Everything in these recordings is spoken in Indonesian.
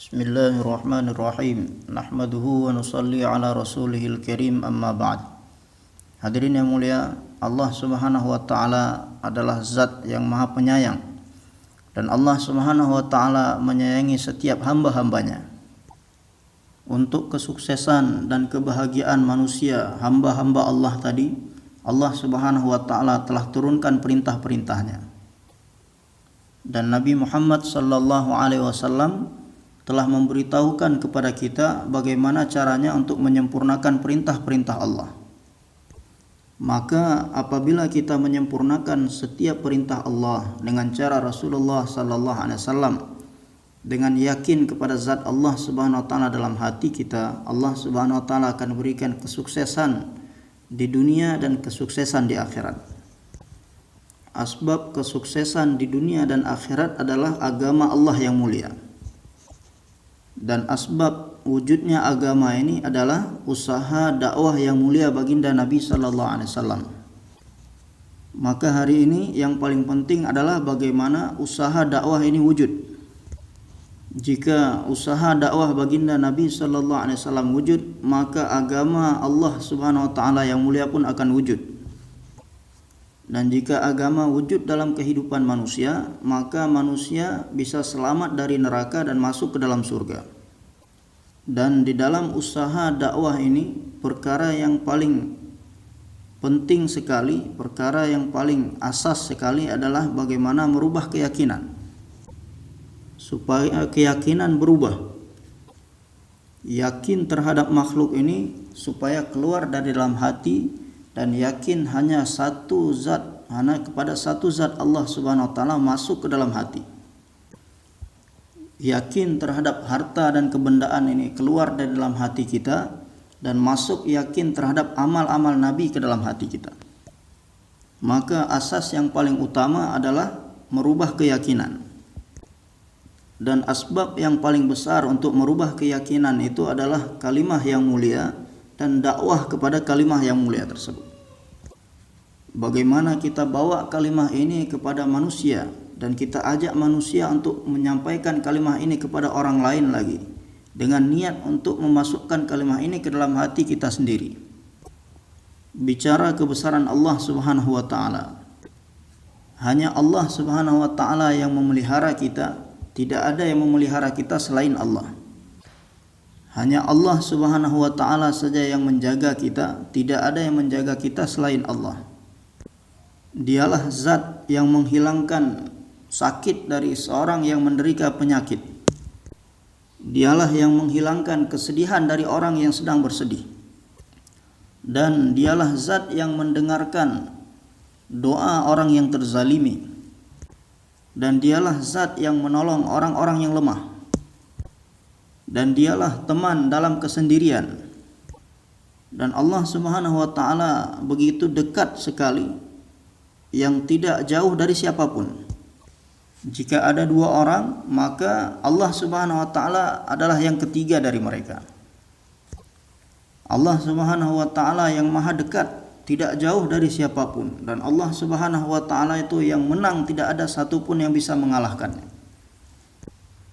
Bismillahirrahmanirrahim. Nahmaduhu wa nusalli ala rasulihil karim, amma ba'd. Hadirin yang mulia, Allah Subhanahu wa taala adalah zat yang maha penyayang, dan Allah Subhanahu wa taala menyayangi setiap hamba-hambanya. Untuk kesuksesan dan kebahagiaan manusia, hamba-hamba Allah tadi, Allah Subhanahu wa taala telah turunkan perintah-perintahnya. Dan Nabi Muhammad sallallahu alaihi wasallam telah memberitahukan kepada kita bagaimana caranya untuk menyempurnakan perintah-perintah Allah. Maka apabila kita menyempurnakan setiap perintah Allah dengan cara Rasulullah sallallahu alaihi wasallam, dengan yakin kepada zat Allah Subhanahu wa taala dalam hati kita, Allah Subhanahu wa taala akan berikan kesuksesan di dunia dan kesuksesan di akhirat. Asbab kesuksesan di dunia dan akhirat adalah agama Allah yang mulia. Dan asbab wujudnya agama ini adalah usaha dakwah yang mulia baginda Nabi sallallahu alaihi wasallam. Maka hari ini yang paling penting adalah bagaimana usaha dakwah ini wujud. Jika usaha dakwah baginda Nabi sallallahu alaihi wasallam wujud, maka agama Allah Subhanahu wa taala yang mulia pun akan wujud. Dan jika agama wujud dalam kehidupan manusia, maka manusia bisa selamat dari neraka dan masuk ke dalam surga. Dan di dalam usaha dakwah ini, perkara yang paling penting sekali, perkara yang paling asas sekali adalah bagaimana merubah keyakinan. Supaya keyakinan berubah. Yakin terhadap makhluk ini supaya keluar dari dalam hati, dan yakin hanya satu zat, hanya kepada satu zat Allah Subhanahu wa taala masuk ke dalam hati. Yakin terhadap harta dan kebendaan ini keluar dari dalam hati kita, dan masuk yakin terhadap amal-amal Nabi ke dalam hati kita. Maka asas yang paling utama adalah merubah keyakinan. Dan asbab yang paling besar untuk merubah keyakinan itu adalah kalimah yang mulia dan dakwah kepada kalimah yang mulia tersebut. Bagaimana kita bawa kalimah ini kepada manusia, dan kita ajak manusia untuk menyampaikan kalimah ini kepada orang lain lagi, dengan niat untuk memasukkan kalimah ini ke dalam hati kita sendiri. Bicara kebesaran Allah Subhanahu wa taala. Hanya Allah Subhanahu wa taala yang memelihara kita, tidak ada yang memelihara kita selain Allah. Hanya Allah Subhanahu wa taala saja yang menjaga kita, tidak ada yang menjaga kita selain Allah. Dialah zat yang menghilangkan sakit dari seorang yang menderita penyakit. Dialah yang menghilangkan kesedihan dari orang yang sedang bersedih. Dan dialah zat yang mendengarkan doa orang yang terzalimi. Dan dialah zat yang menolong orang-orang yang lemah. Dan dialah teman dalam kesendirian. Dan Allah Subhanahu wa taala begitu dekat sekali, yang tidak jauh dari siapapun. Jika ada dua orang, maka Allah Subhanahu wa taala adalah yang ketiga dari mereka. Allah Subhanahu wa taala yang maha dekat, tidak jauh dari siapapun, dan Allah Subhanahu wa taala itu yang menang, tidak ada satupun yang bisa mengalahkannya.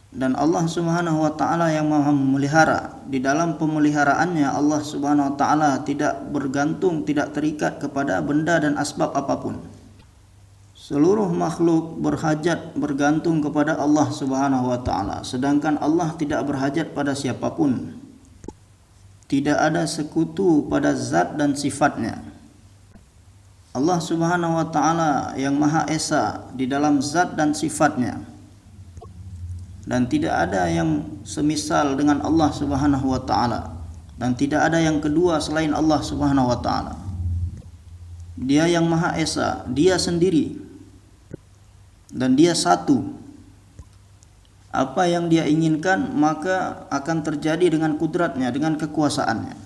Dan Allah Subhanahu wa taala yang maha memelihara. Di dalam pemeliharaannya Allah Subhanahu wa taala tidak bergantung, tidak terikat kepada benda dan asbab apapun. Seluruh makhluk berhajat bergantung kepada Allah Subhanahu wa taala, sedangkan Allah tidak berhajat pada siapapun. Tidak ada sekutu pada zat dan sifatnya. Allah Subhanahu wa taala yang Maha Esa di dalam zat dan sifatnya. Dan tidak ada yang semisal dengan Allah Subhanahu wa taala, dan tidak ada yang kedua selain Allah Subhanahu wa taala. Dia yang Maha Esa, dia sendiri. Dan dia satu. Apa yang dia inginkan maka akan terjadi dengan kudratnya, dengan kekuasaannya.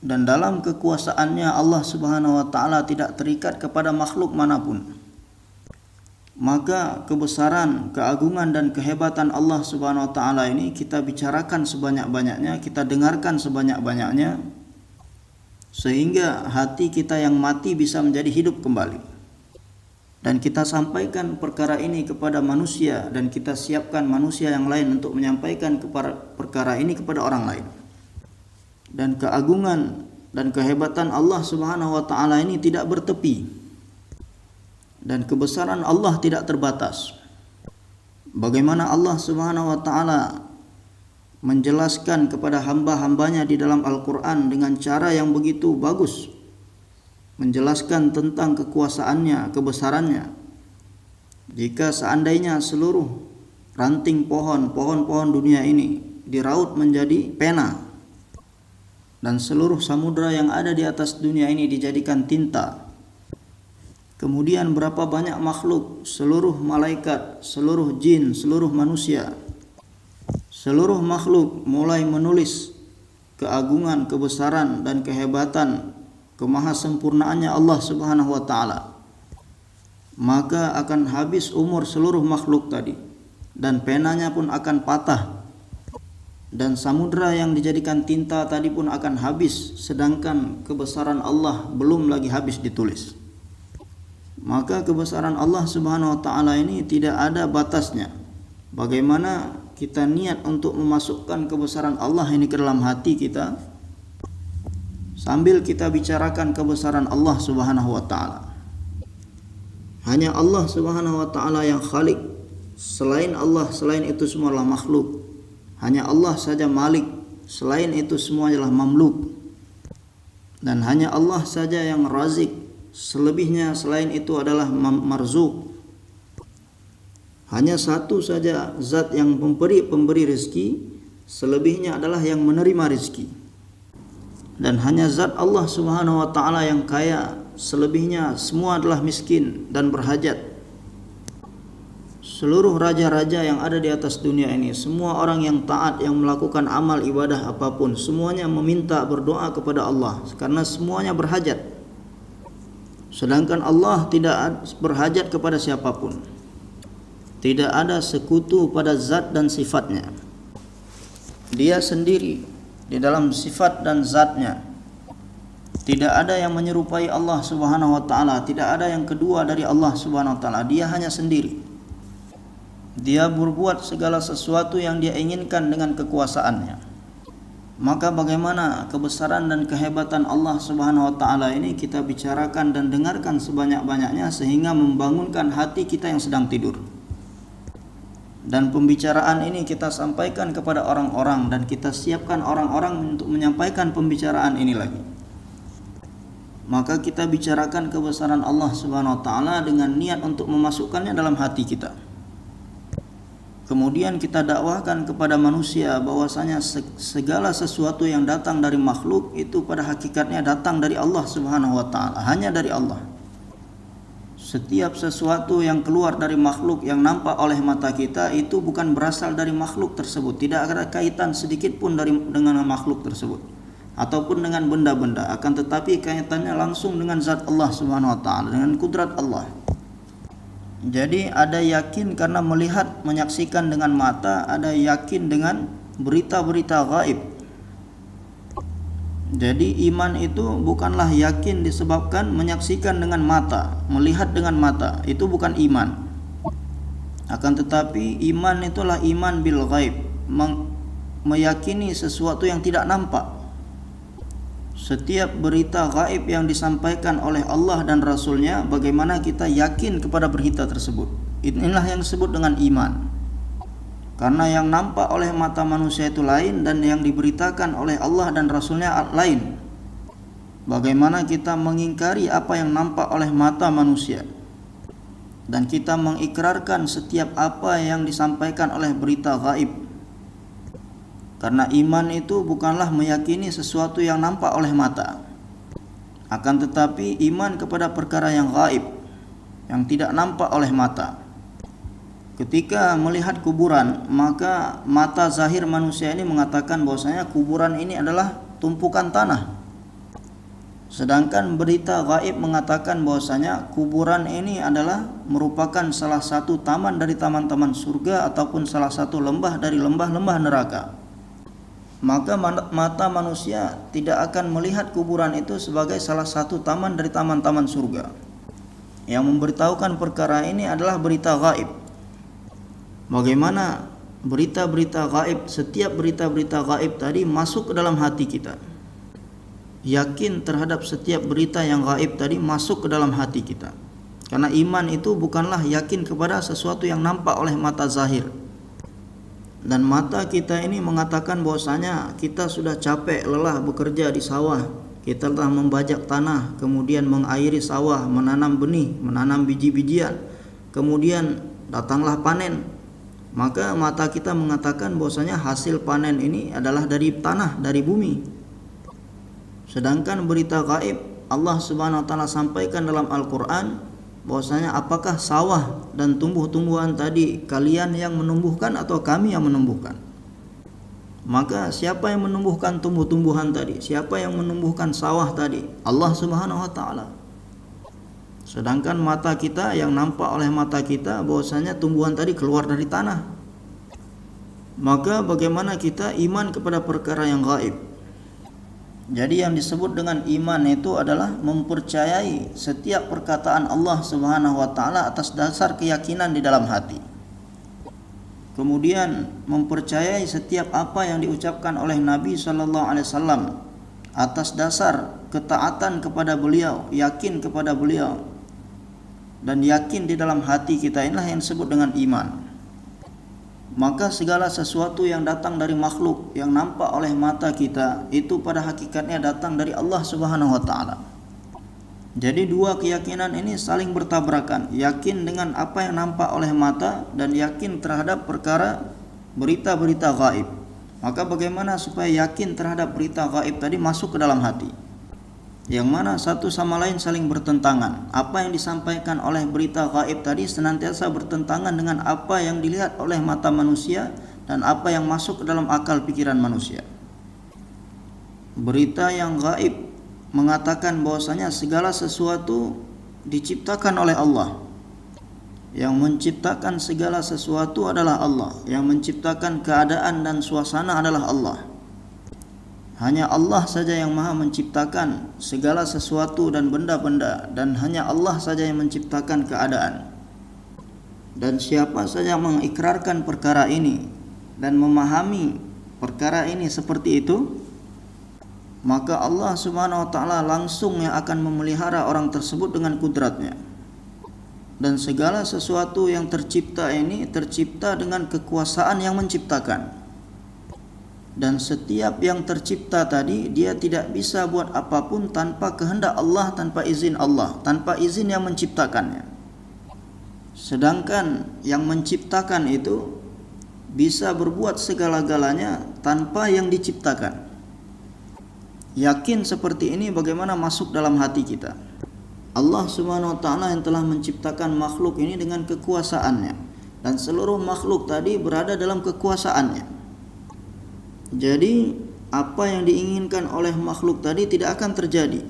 Dan dalam kekuasaannya Allah Subhanahu wa taala tidak terikat kepada makhluk manapun. Maka kebesaran, keagungan dan kehebatan Allah Subhanahu wa taala ini kita bicarakan sebanyak-banyaknya, kita dengarkan sebanyak-banyaknya, sehingga hati kita yang mati bisa menjadi hidup kembali. dan kita sampaikan perkara ini kepada manusia, dan kita siapkan manusia yang lain untuk menyampaikan perkara ini kepada orang lain. Dan keagungan dan kehebatan Allah Subhanahu wa taala ini tidak bertepi, dan kebesaran Allah tidak terbatas. Bagaimana Allah Subhanahu wa taala menjelaskan kepada hamba-hambanya di dalam Al-Quran dengan cara yang begitu bagus, menjelaskan tentang kekuasaannya, kebesarannya. Jika seandainya seluruh ranting pohon-pohon dunia ini diraut menjadi pena, dan seluruh samudra yang ada di atas dunia ini dijadikan tinta, kemudian berapa banyak makhluk, seluruh malaikat, seluruh jin, seluruh manusia, seluruh makhluk mulai menulis keagungan, kebesaran, dan kehebatan, kemahasempurnaannya Allah Subhanahu wa taala, maka akan habis umur seluruh makhluk tadi, dan penanya pun akan patah, dan samudra yang dijadikan tinta tadi pun akan habis, sedangkan kebesaran Allah belum lagi habis ditulis. Maka kebesaran Allah Subhanahu wa taala ini tidak ada batasnya. Bagaimana kita niat untuk memasukkan kebesaran Allah ini ke dalam hati kita, sambil kita bicarakan kebesaran Allah Subhanahu wa taala. Hanya Allah Subhanahu wa taala yang Khalik. Selain Allah, selain itu semua adalah makhluk. Hanya Allah saja Malik. Selain itu semua adalah mamluk. Dan hanya Allah saja yang Razik. Selebihnya selain itu adalah marzuk. Hanya satu saja zat yang pemberi rezeki, selebihnya adalah yang menerima rezeki. Dan hanya zat Allah Subhanahu wa taala yang kaya, selebihnya semua adalah miskin dan berhajat. Seluruh raja-raja yang ada di atas dunia ini, semua orang yang taat, yang melakukan amal ibadah apapun, semuanya meminta, berdoa kepada Allah karena semuanya berhajat. Sedangkan Allah tidak berhajat kepada siapapun. Tidak ada sekutu pada zat dan sifatnya. Dia sendiri di dalam sifat dan zatnya. Tidak ada yang menyerupai Allah Subhanahu wa taala, tidak ada yang kedua dari Allah Subhanahu wa taala. Dia hanya sendiri. Dia berbuat segala sesuatu yang dia inginkan dengan kekuasaannya. Maka bagaimana kebesaran dan kehebatan Allah Subhanahu wa taala ini kita bicarakan dan dengarkan sebanyak-banyaknya, sehingga membangunkan hati kita yang sedang tidur. Dan pembicaraan ini kita sampaikan kepada orang-orang, dan kita siapkan orang-orang untuk menyampaikan pembicaraan ini lagi. Maka kita bicarakan kebesaran Allah Subhanahu wa taala dengan niat untuk memasukkannya dalam hati kita. Kemudian kita dakwahkan kepada manusia bahwasanya segala sesuatu yang datang dari makhluk itu pada hakikatnya datang dari Allah Subhanahu wa taala, hanya dari Allah. Setiap sesuatu yang keluar dari makhluk yang nampak oleh mata kita itu bukan berasal dari makhluk tersebut, tidak ada kaitan sedikit pun dengan makhluk tersebut ataupun dengan benda-benda, akan tetapi kaitannya langsung dengan zat Allah Subhanahu wa taala, dengan kudrat Allah. Jadi ada yakin karena melihat, menyaksikan dengan mata, ada yakin dengan berita-berita gaib. Jadi iman itu bukanlah yakin disebabkan menyaksikan dengan mata, melihat dengan mata, itu bukan iman. Akan tetapi iman itulah iman bil ghaib, meyakini sesuatu yang tidak nampak. Setiap berita gaib yang disampaikan oleh Allah dan Rasulnya, bagaimana kita yakin kepada berita tersebut. Inilah yang disebut dengan iman. Karena yang nampak oleh mata manusia itu lain, dan yang diberitakan oleh Allah dan Rasulnya lain. Bagaimana kita mengingkari apa yang nampak oleh mata manusia, dan kita mengikrarkan setiap apa yang disampaikan oleh berita gaib. Karena iman itu bukanlah meyakini sesuatu yang nampak oleh mata, akan tetapi iman kepada perkara yang gaib, yang tidak nampak oleh mata. Ketika melihat kuburan, maka mata zahir manusia ini mengatakan bahwasanya kuburan ini adalah tumpukan tanah. Sedangkan berita gaib mengatakan bahwasanya kuburan ini adalah merupakan salah satu taman dari taman-taman surga ataupun salah satu lembah dari lembah-lembah neraka. Maka mata manusia tidak akan melihat kuburan itu sebagai salah satu taman dari taman-taman surga. Yang memberitahukan perkara ini adalah berita gaib. Bagaimana berita-berita gaib, setiap berita-berita gaib tadi masuk ke dalam hati kita. Yakin terhadap setiap berita yang gaib tadi masuk ke dalam hati kita. Karena iman itu bukanlah yakin kepada sesuatu yang nampak oleh mata zahir. Dan mata kita ini mengatakan bahwasanya kita sudah capek lelah bekerja di sawah. Kita telah membajak tanah, kemudian mengairi sawah, menanam benih, menanam biji-bijian. Kemudian datanglah panen. Maka mata kita mengatakan bahwasanya hasil panen ini adalah dari tanah, dari bumi. Sedangkan berita gaib Allah Subhanahu wa taala sampaikan dalam Al-Qur'an bahwasanya apakah sawah dan tumbuh-tumbuhan tadi kalian yang menumbuhkan atau kami yang menumbuhkan? Maka siapa yang menumbuhkan tumbuh-tumbuhan tadi? Siapa yang menumbuhkan sawah tadi? Allah Subhanahu wa taala. Sedangkan mata kita, yang nampak oleh mata kita bahwasanya tumbuhan tadi keluar dari tanah. Maka bagaimana kita iman kepada perkara yang gaib? Jadi yang disebut dengan iman itu adalah mempercayai setiap perkataan Allah Subhanahu wa taala atas dasar keyakinan di dalam hati. Kemudian mempercayai setiap apa yang diucapkan oleh Nabi sallallahu alaihi wasallam atas dasar ketaatan kepada beliau, yakin kepada beliau. Dan yakin di dalam hati kita, inilah yang disebut dengan iman. Maka segala sesuatu yang datang dari makhluk yang nampak oleh mata kita itu pada hakikatnya datang dari Allah Subhanahu wa taala. Jadi dua keyakinan ini saling bertabrakan, yakin dengan apa yang nampak oleh mata dan yakin terhadap perkara berita-berita gaib. Maka bagaimana supaya yakin terhadap berita gaib tadi masuk ke dalam hati? Yang mana satu sama lain saling bertentangan. Apa yang disampaikan oleh berita gaib tadi senantiasa bertentangan dengan apa yang dilihat oleh mata manusia dan apa yang masuk ke dalam akal pikiran manusia. Berita yang gaib mengatakan bahwasanya segala sesuatu diciptakan oleh Allah. Yang menciptakan segala sesuatu adalah Allah. Yang menciptakan keadaan dan suasana adalah Allah. Hanya Allah saja yang maha menciptakan segala sesuatu dan benda-benda, dan hanya Allah saja yang menciptakan keadaan. Dan siapa saja mengikrarkan perkara ini dan memahami perkara ini seperti itu, maka Allah Subhanahu wa taala langsung yang akan memelihara orang tersebut dengan kudratnya. Dan segala sesuatu yang tercipta ini tercipta dengan kekuasaan yang menciptakan. Dan setiap yang tercipta tadi dia tidak bisa buat apapun tanpa kehendak Allah, tanpa izin Allah, tanpa izin yang menciptakannya. Sedangkan yang menciptakan itu bisa berbuat segala-galanya tanpa yang diciptakan. Yakin seperti ini bagaimana masuk dalam hati kita? Allah Subhanahu wa taala yang telah menciptakan makhluk ini dengan kekuasaannya, dan seluruh makhluk tadi berada dalam kekuasaannya. Jadi apa yang diinginkan oleh makhluk tadi tidak akan terjadi.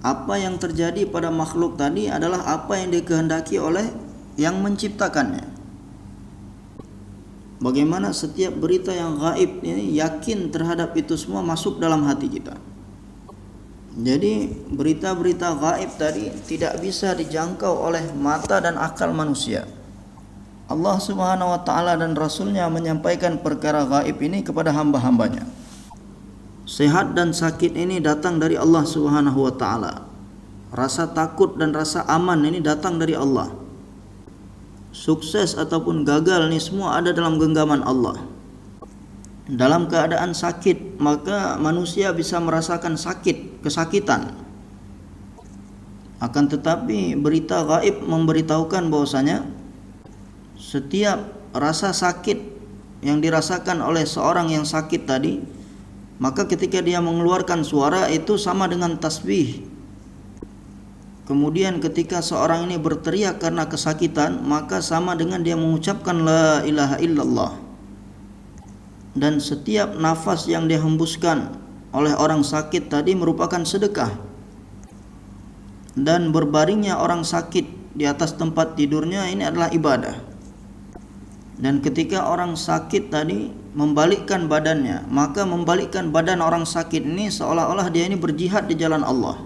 Apa yang terjadi pada makhluk tadi adalah apa yang dikehendaki oleh yang menciptakannya. Bagaimana setiap berita yang gaib ini yakin terhadap itu semua masuk dalam hati kita. Jadi berita-berita gaib tadi tidak bisa dijangkau oleh mata dan akal manusia. Allah Subhanahu wa taala dan Rasulnya menyampaikan perkara gaib ini kepada hamba-hambanya. Sehat dan sakit ini datang dari Allah Subhanahu wa taala. Rasa takut dan rasa aman ini datang dari Allah. Sukses ataupun gagal ini semua ada dalam genggaman Allah. Dalam keadaan sakit, maka manusia bisa merasakan sakit, kesakitan. Akan tetapi berita gaib memberitahukan bahwasanya setiap rasa sakit yang dirasakan oleh seorang yang sakit tadi, maka ketika dia mengeluarkan suara itu sama dengan tasbih. Kemudian ketika seorang ini berteriak karena kesakitan, maka sama dengan dia mengucapkan la ilaha illallah. Dan setiap nafas yang dihembuskan oleh orang sakit tadi merupakan sedekah. Dan berbaringnya orang sakit di atas tempat tidurnya ini adalah ibadah. Dan ketika orang sakit tadi membalikkan badannya, maka membalikkan badan orang sakit ini seolah-olah dia ini berjihad di jalan Allah.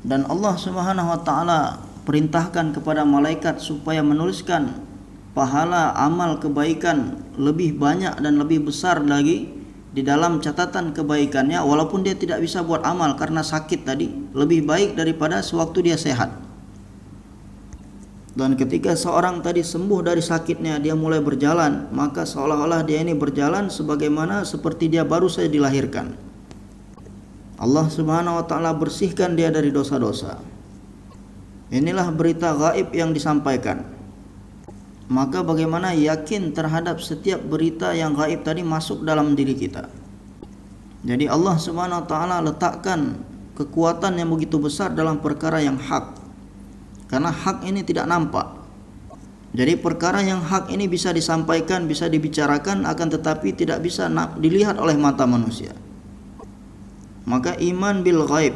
Dan Allah Subhanahu wa taala perintahkan kepada malaikat supaya menuliskan pahala amal kebaikan lebih banyak dan lebih besar lagi di dalam catatan kebaikannya, walaupun dia tidak bisa buat amal karena sakit tadi, lebih baik daripada sewaktu dia sehat. Dan ketika seorang tadi sembuh dari sakitnya, dia mulai berjalan, maka seolah-olah dia ini berjalan sebagaimana seperti dia baru saja dilahirkan. Allah Subhanahu wa taala bersihkan dia dari dosa-dosa. Inilah berita gaib yang disampaikan. Maka bagaimana yakin terhadap setiap berita yang gaib tadi masuk dalam diri kita. Jadi Allah Subhanahu wa taala letakkan kekuatan yang begitu besar dalam perkara yang hak. Karena hak ini tidak nampak. Jadi perkara yang hak ini bisa disampaikan, bisa dibicarakan, akan tetapi tidak bisa dilihat oleh mata manusia. Maka iman bil ghaib,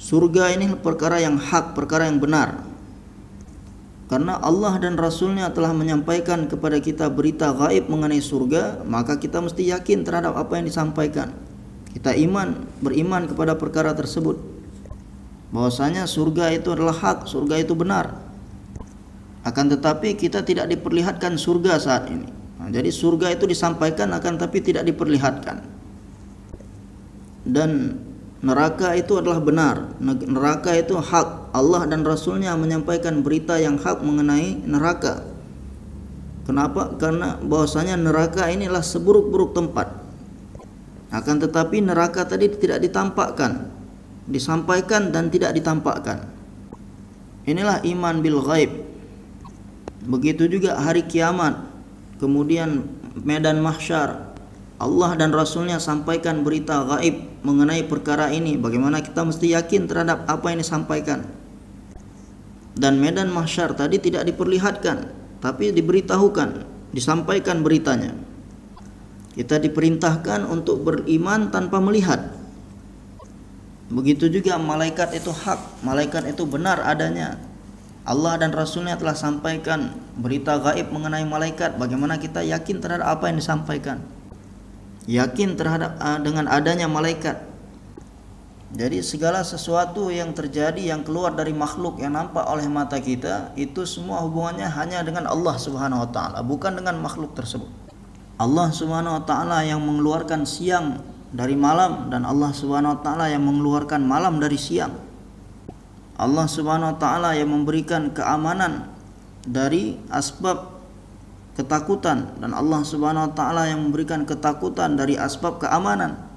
surga ini perkara yang hak, perkara yang benar. Karena Allah dan Rasulnya telah menyampaikan kepada kita berita gaib mengenai surga, maka kita mesti yakin terhadap apa yang disampaikan. Kita beriman kepada perkara tersebut, bahwasanya surga itu adalah hak, surga itu benar. Akan tetapi kita tidak diperlihatkan surga saat ini. Jadi surga itu disampaikan akan tapi tidak diperlihatkan. Dan neraka itu adalah benar, neraka itu hak. Allah dan Rasulnya menyampaikan berita yang hak mengenai neraka. Kenapa? Karena bahwasanya neraka inilah seburuk-buruk tempat. Akan tetapi neraka tadi tidak ditampakkan, disampaikan dan tidak ditampakkan. Inilah iman bil ghaib. Begitu juga hari kiamat, kemudian medan mahsyar, Allah dan Rasulnya sampaikan berita gaib mengenai perkara ini. Bagaimana kita mesti yakin terhadap apa yang disampaikan. Dan medan mahsyar tadi tidak diperlihatkan, tapi diberitahukan, disampaikan beritanya. Kita diperintahkan untuk beriman tanpa melihat. Begitu juga malaikat itu hak, malaikat itu benar adanya. Allah dan Rasulnya telah sampaikan berita gaib mengenai malaikat. Bagaimana kita yakin terhadap apa yang disampaikan? Yakin terhadap dengan adanya malaikat. Jadi segala sesuatu yang terjadi yang keluar dari makhluk yang nampak oleh mata kita, itu semua hubungannya hanya dengan Allah Subhanahu wa taala, bukan dengan makhluk tersebut. Allah Subhanahu wa taala yang mengeluarkan siang dari malam, dan Allah Subhanahu wa taala yang mengeluarkan malam dari siang. Allah Subhanahu wa taala yang memberikan keamanan dari asbab ketakutan, dan Allah Subhanahu wa taala yang memberikan ketakutan dari asbab keamanan.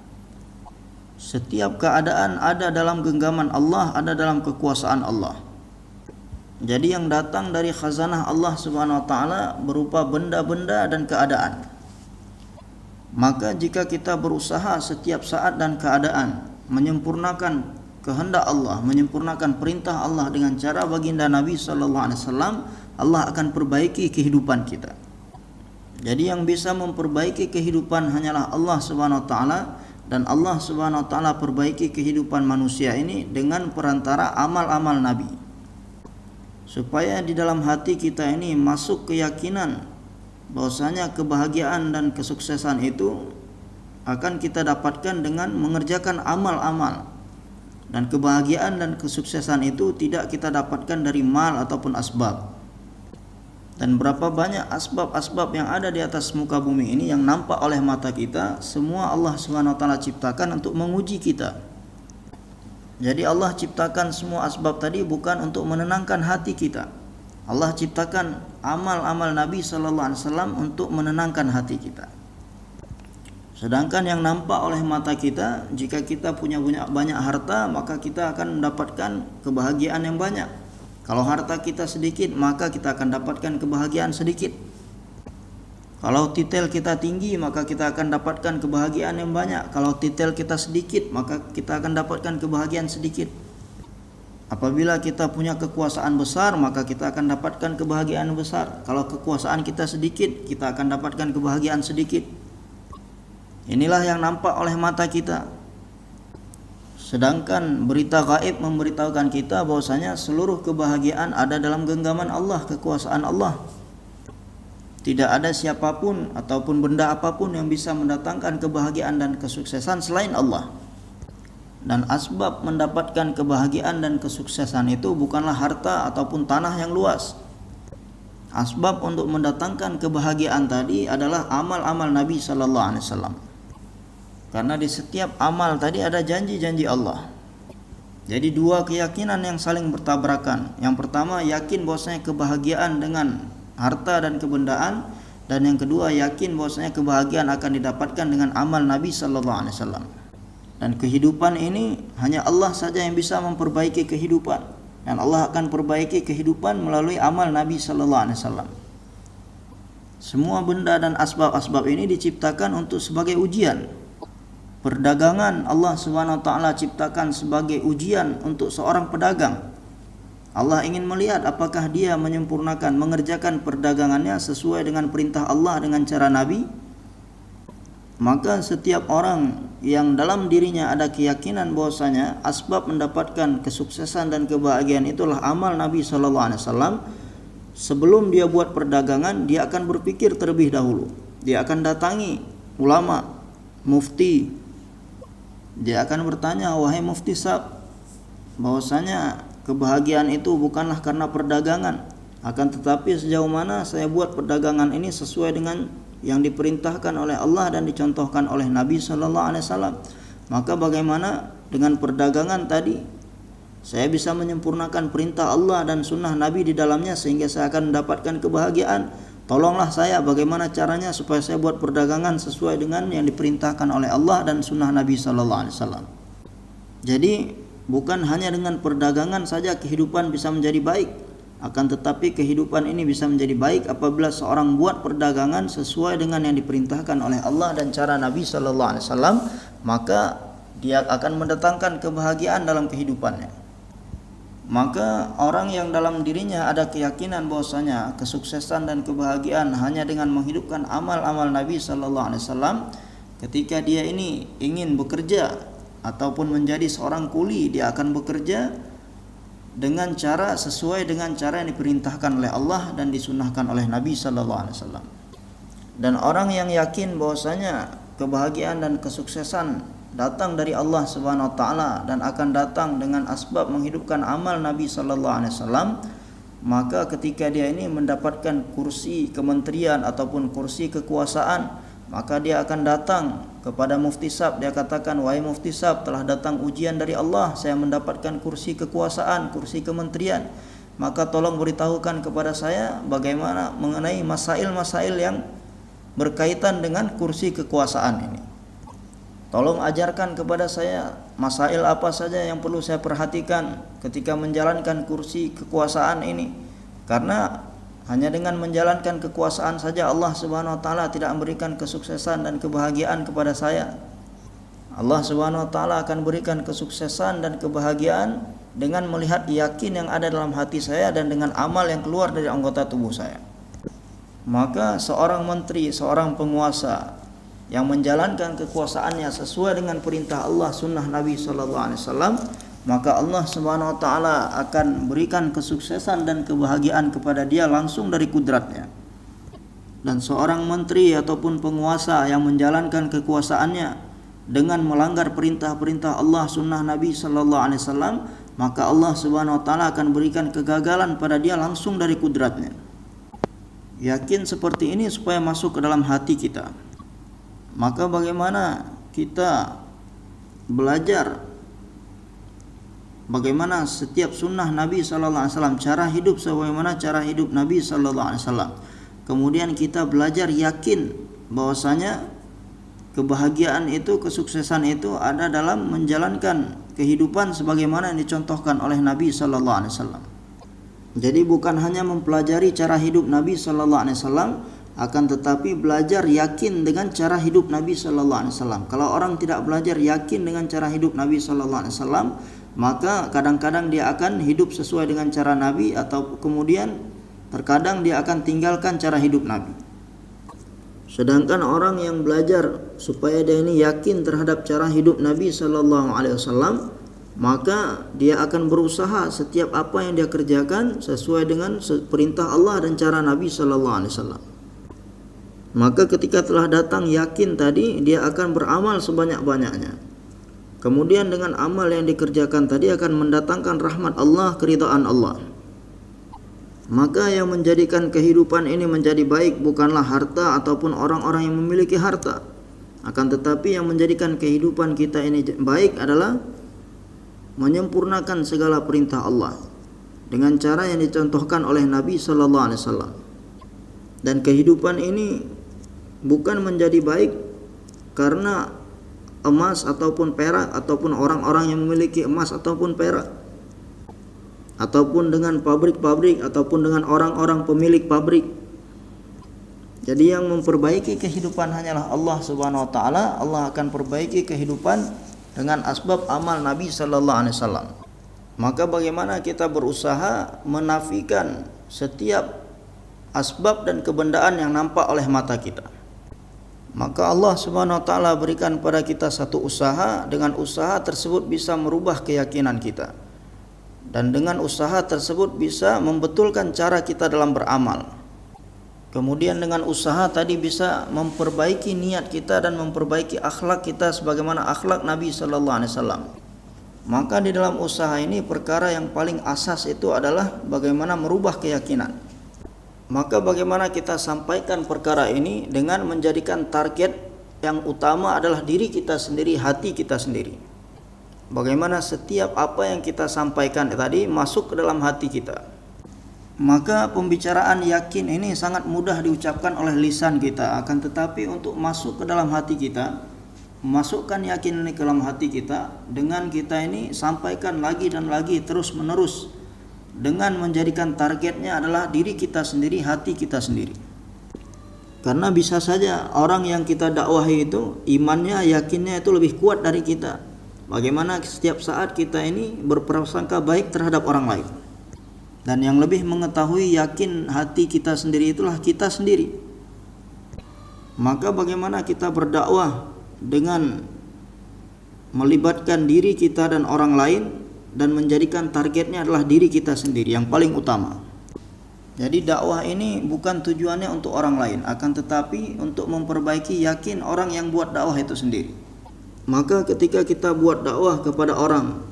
Setiap keadaan ada dalam genggaman Allah, ada dalam kekuasaan Allah. Jadi yang datang dari khazanah Allah Subhanahu wa taala berupa benda-benda dan keadaan. Maka jika kita berusaha setiap saat dan keadaan menyempurnakan kehendak Allah, menyempurnakan perintah Allah dengan cara baginda Nabi sallallahu alaihi wasallam, Allah akan perbaiki kehidupan kita. Jadi yang bisa memperbaiki kehidupan hanyalah Allah Subhanahu wa taala, dan Allah Subhanahu wa taala perbaiki kehidupan manusia ini dengan perantara amal-amal Nabi. Supaya di dalam hati kita ini masuk keyakinan bahwasanya kebahagiaan dan kesuksesan itu akan kita dapatkan dengan mengerjakan amal-amal. Dan kebahagiaan dan kesuksesan itu tidak kita dapatkan dari mal ataupun asbab. Dan berapa banyak asbab-asbab yang ada di atas muka bumi ini yang nampak oleh mata kita, semua Allah Subhanahu wa taala ciptakan untuk menguji kita. Jadi Allah ciptakan semua asbab tadi bukan untuk menenangkan hati kita. Allah ciptakan amal-amal Nabi sallallahu alaihi wasallam untuk menenangkan hati kita. Sedangkan yang nampak oleh mata kita, jika kita punya banyak harta, maka kita akan mendapatkan kebahagiaan yang banyak. Kalau harta kita sedikit, maka kita akan dapatkan kebahagiaan sedikit. Kalau titel kita tinggi, maka kita akan dapatkan kebahagiaan yang banyak. Kalau titel kita sedikit, maka kita akan dapatkan kebahagiaan sedikit. Apabila kita punya kekuasaan besar, maka kita akan dapatkan kebahagiaan besar. Kalau kekuasaan kita sedikit, kita akan dapatkan kebahagiaan sedikit. Inilah yang nampak oleh mata kita. Sedangkan berita gaib memberitahukan kita bahwasanya seluruh kebahagiaan ada dalam genggaman Allah, kekuasaan Allah. Tidak ada siapapun ataupun benda apapun yang bisa mendatangkan kebahagiaan dan kesuksesan selain Allah. Dan asbab mendapatkan kebahagiaan dan kesuksesan itu bukanlah harta ataupun tanah yang luas. Asbab untuk mendatangkan kebahagiaan tadi adalah amal-amal Nabi sallallahu alaihi wasallam. Karena di setiap amal tadi ada janji-janji Allah. Jadi dua keyakinan yang saling bertabrakan. Yang pertama, yakin bahwasanya kebahagiaan dengan harta dan kebendaan, dan yang kedua, yakin bahwasanya kebahagiaan akan didapatkan dengan amal Nabi sallallahu alaihi wasallam. Dan kehidupan ini hanya Allah saja yang bisa memperbaiki kehidupan, dan Allah akan perbaiki kehidupan melalui amal Nabi sallallahu alaihi wasallam. Semua benda dan asbab-asbab ini diciptakan untuk sebagai ujian. Perdagangan Allah Subhanahu wa taala ciptakan sebagai ujian untuk seorang pedagang. Allah ingin melihat apakah dia menyempurnakan, mengerjakan perdagangannya sesuai dengan perintah Allah dengan cara Nabi. Maka setiap orang yang dalam dirinya ada keyakinan bahwasanya asbab mendapatkan kesuksesan dan kebahagiaan itulah amal Nabi sallallahu alaihi wasallam, sebelum dia buat perdagangan dia akan berpikir terlebih dahulu. Dia akan datangi ulama, mufti. Dia akan bertanya, wahai mufti sab, bahwasanya kebahagiaan itu bukanlah karena perdagangan, akan tetapi sejauh mana saya buat perdagangan ini sesuai dengan yang diperintahkan oleh Allah dan dicontohkan oleh Nabi sallallahu alaihi wasallam. Maka bagaimana dengan perdagangan tadi? Saya bisa menyempurnakan perintah Allah dan sunnah Nabi di dalamnya sehingga saya akan mendapatkan kebahagiaan. Tolonglah saya bagaimana caranya supaya saya buat perdagangan sesuai dengan yang diperintahkan oleh Allah dan sunnah Nabi sallallahu alaihi wasallam. Jadi bukan hanya dengan perdagangan saja kehidupan bisa menjadi baik. Akan tetapi kehidupan ini bisa menjadi baik apabila seorang buat perdagangan sesuai dengan yang diperintahkan oleh Allah dan cara Nabi sallallahu alaihi wasallam, maka dia akan mendatangkan kebahagiaan dalam kehidupannya. Maka orang yang dalam dirinya ada keyakinan bahwasanya kesuksesan dan kebahagiaan hanya dengan menghidupkan amal-amal Nabi sallallahu alaihi wasallam, ketika dia ini ingin bekerja ataupun menjadi seorang kuli, dia akan bekerja dengan cara sesuai dengan cara yang diperintahkan oleh Allah dan disunnahkan oleh Nabi sallallahu alaihi wasallam. Dan orang yang yakin bahwasanya kebahagiaan dan kesuksesan datang dari Allah Subhanahu wa taala dan akan datang dengan asbab menghidupkan amal Nabi sallallahu alaihi wasallam, maka ketika dia ini mendapatkan kursi kementerian ataupun kursi kekuasaan, maka dia akan datang kepada mufti sab. Dia katakan, wahai mufti sab, telah datang ujian dari Allah, saya mendapatkan kursi kekuasaan, kursi kementerian, maka tolong beritahukan kepada saya bagaimana mengenai masail-masail yang berkaitan dengan kursi kekuasaan ini. Tolong ajarkan kepada saya masail apa saja yang perlu saya perhatikan ketika menjalankan kursi kekuasaan ini. Karena hanya dengan menjalankan kekuasaan saja Allah Subhanahu wa taala tidak memberikan kesuksesan dan kebahagiaan kepada saya. Allah Subhanahu wa taala akan berikan kesuksesan dan kebahagiaan dengan melihat yakin yang ada dalam hati saya dan dengan amal yang keluar dari anggota tubuh saya. Maka seorang menteri, seorang penguasa yang menjalankan kekuasaannya sesuai dengan perintah Allah, sunnah Nabi sallallahu alaihi wasallam, maka Allah Subhanahu wa taala akan berikan kesuksesan dan kebahagiaan kepada dia langsung dari kudratnya. Dan seorang menteri ataupun penguasa yang menjalankan kekuasaannya dengan melanggar perintah-perintah Allah, sunnah Nabi sallallahu alaihi wasallam, maka Allah Subhanahu wa taala akan berikan kegagalan pada dia langsung dari kudratnya. Yakin seperti ini supaya masuk ke dalam hati kita. Maka bagaimana kita belajar bagaimana setiap sunnah Nabi sallallahu alaihi wasallam, cara hidup sebagaimana cara hidup Nabi sallallahu alaihi wasallam. Kemudian kita belajar yakin bahwasanya kebahagiaan itu, kesuksesan itu ada dalam menjalankan kehidupan sebagaimana yang dicontohkan oleh Nabi sallallahu alaihi wasallam. Jadi bukan hanya mempelajari cara hidup Nabi sallallahu alaihi wasallam, akan tetapi belajar yakin dengan cara hidup Nabi sallallahu alaihi wasallam. Kalau orang tidak belajar yakin dengan cara hidup Nabi sallallahu alaihi wasallam, maka kadang-kadang dia akan hidup sesuai dengan cara Nabi, atau kemudian terkadang dia akan tinggalkan cara hidup Nabi. Sedangkan orang yang belajar supaya dia ini yakin terhadap cara hidup Nabi sallallahu alaihi wasallam, maka dia akan berusaha setiap apa yang dia kerjakan sesuai dengan perintah Allah dan cara Nabi sallallahu alaihi wasallam. Maka ketika telah datang yakin tadi, dia akan beramal sebanyak-banyaknya. Kemudian dengan amal yang dikerjakan tadi akan mendatangkan rahmat Allah, keridhaan Allah. Maka yang menjadikan kehidupan ini menjadi baik bukanlah harta ataupun orang-orang yang memiliki harta. Akan tetapi yang menjadikan kehidupan kita ini baik adalah menyempurnakan segala perintah Allah dengan cara yang dicontohkan oleh Nabi sallallahu alaihi wasallam. Dan kehidupan ini bukan menjadi baik karena emas ataupun perak ataupun orang-orang yang memiliki emas ataupun perak, ataupun dengan pabrik-pabrik ataupun dengan orang-orang pemilik pabrik. Jadi yang memperbaiki kehidupan hanyalah Allah Subhanahu wa taala. Allah akan perbaiki kehidupan dengan asbab amal Nabi sallallahu alaihi wasallam. Maka bagaimana kita berusaha menafikan setiap asbab dan kebendaan yang nampak oleh mata kita. Maka Allah Subhanahu wa taala berikan pada kita satu usaha, dengan usaha tersebut bisa merubah keyakinan kita. Dan dengan usaha tersebut bisa membetulkan cara kita dalam beramal. Kemudian dengan usaha tadi bisa memperbaiki niat kita dan memperbaiki akhlak kita sebagaimana akhlak Nabi sallallahu alaihi wasallam. Maka di dalam usaha ini perkara yang paling asas itu adalah bagaimana merubah keyakinan. Maka bagaimana kita sampaikan perkara ini dengan menjadikan target yang utama adalah diri kita sendiri, hati kita sendiri. Bagaimana setiap apa yang kita sampaikan tadi masuk ke dalam hati kita. Maka pembicaraan yakin ini sangat mudah diucapkan oleh lisan kita, akan tetapi untuk masuk ke dalam hati kita, masukkan yakin ini ke dalam hati kita, dengan kita ini sampaikan lagi dan lagi terus menerus, dengan menjadikan targetnya adalah diri kita sendiri, hati kita sendiri. Karena bisa saja orang yang kita dakwahi itu imannya, yakinnya itu lebih kuat dari kita. Bagaimana setiap saat kita ini berprasangka baik terhadap orang lain. Dan yang lebih mengetahui yakin hati kita sendiri itulah kita sendiri. Maka bagaimana kita berdakwah dengan melibatkan diri kita dan orang lain, dan menjadikan targetnya adalah diri kita sendiri yang paling utama. Jadi dakwah ini bukan tujuannya untuk orang lain, akan tetapi untuk memperbaiki yakin orang yang buat dakwah itu sendiri. Maka ketika kita buat dakwah kepada orang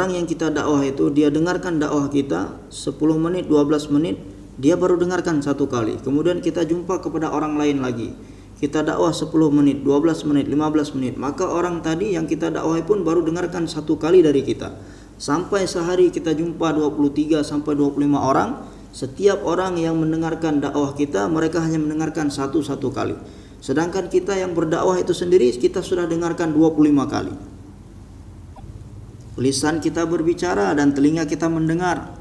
yang kita dakwah itu, dia dengarkan dakwah kita 10 menit, 12 menit, dia baru dengarkan satu kali. Kemudian kita jumpa kepada orang lain lagi, kita dakwah 10 menit, 12 menit, 15 menit. Maka orang tadi yang kita dakwahi pun baru dengarkan satu kali dari kita. Sampai sehari kita jumpa 23 sampai 25 orang. Setiap orang yang mendengarkan dakwah kita, mereka hanya mendengarkan satu kali. Sedangkan kita yang berdakwah itu sendiri, kita sudah dengarkan 25 kali. Lisan kita berbicara dan telinga kita mendengar.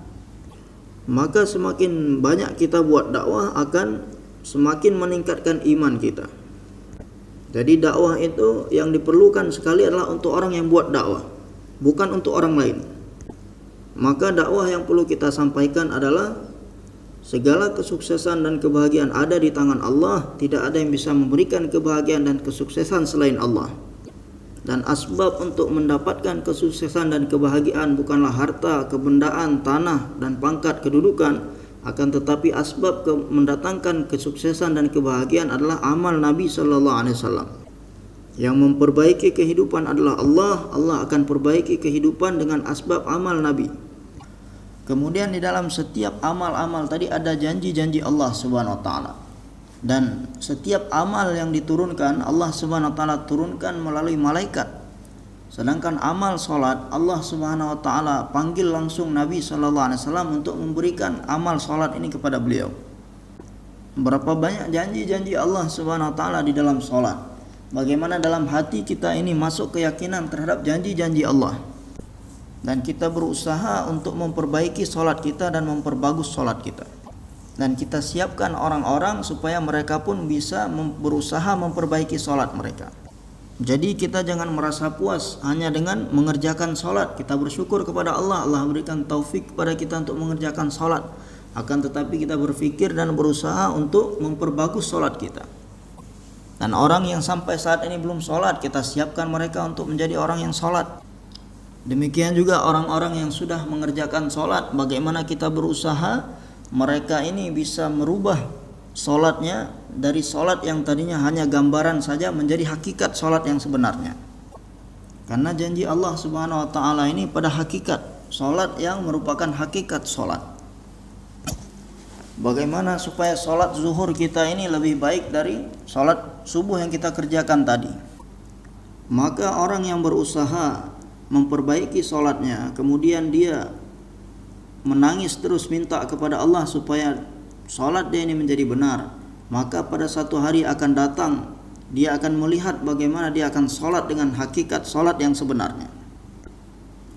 Maka semakin banyak kita buat dakwah akan semakin meningkatkan iman kita. Jadi dakwah itu yang diperlukan sekali adalah untuk orang yang buat dakwah, bukan untuk orang lain. Maka dakwah yang perlu kita sampaikan adalah segala kesuksesan dan kebahagiaan ada di tangan Allah. Tidak ada yang bisa memberikan kebahagiaan dan kesuksesan selain Allah. Dan asbab untuk mendapatkan kesuksesan dan kebahagiaan bukanlah harta, kebendaan, tanah, dan pangkat kedudukan. Akan tetapi asbab mendatangkan kesuksesan dan kebahagiaan adalah amal Nabi sallallahu alaihi wasallam. Yang memperbaiki kehidupan adalah Allah. Allah akan perbaiki kehidupan dengan asbab amal Nabi. Kemudian di dalam setiap amal-amal tadi ada janji-janji Allah Subhanahu wa taala. Dan setiap amal yang diturunkan Allah Subhanahu wa taala turunkan melalui malaikat. Sedangkan amal solat Allah Subhanahu wa taala panggil langsung Nabi sallallahu alaihi wasallam untuk memberikan amal solat ini kepada beliau. Berapa banyak janji-janji Allah Subhanahu wa taala di dalam solat. Bagaimana dalam hati kita ini masuk keyakinan terhadap janji-janji Allah. Dan kita berusaha untuk memperbaiki solat kita dan memperbagus solat kita. Dan kita siapkan orang-orang supaya mereka pun bisa berusaha memperbaiki solat mereka. Jadi kita jangan merasa puas hanya dengan mengerjakan solat. Kita bersyukur kepada Allah, Allah berikan taufik kepada kita untuk mengerjakan solat. Akan tetapi kita berfikir dan berusaha untuk memperbagus solat kita. Dan orang yang sampai saat ini belum solat, kita siapkan mereka untuk menjadi orang yang solat. Demikian juga orang-orang yang sudah mengerjakan solat, bagaimana kita berusaha mereka ini bisa merubah solatnya dari solat yang tadinya hanya gambaran saja menjadi hakikat solat yang sebenarnya. Karena janji Allah Subhanahu wa taala ini pada hakikat salat yang merupakan hakikat salat. Bagaimana supaya salat zuhur kita ini lebih baik dari salat subuh yang kita kerjakan tadi? Maka orang yang berusaha memperbaiki salatnya, kemudian dia menangis terus minta kepada Allah supaya salat dia ini menjadi benar, maka pada satu hari akan datang dia akan melihat bagaimana dia akan salat dengan hakikat salat yang sebenarnya.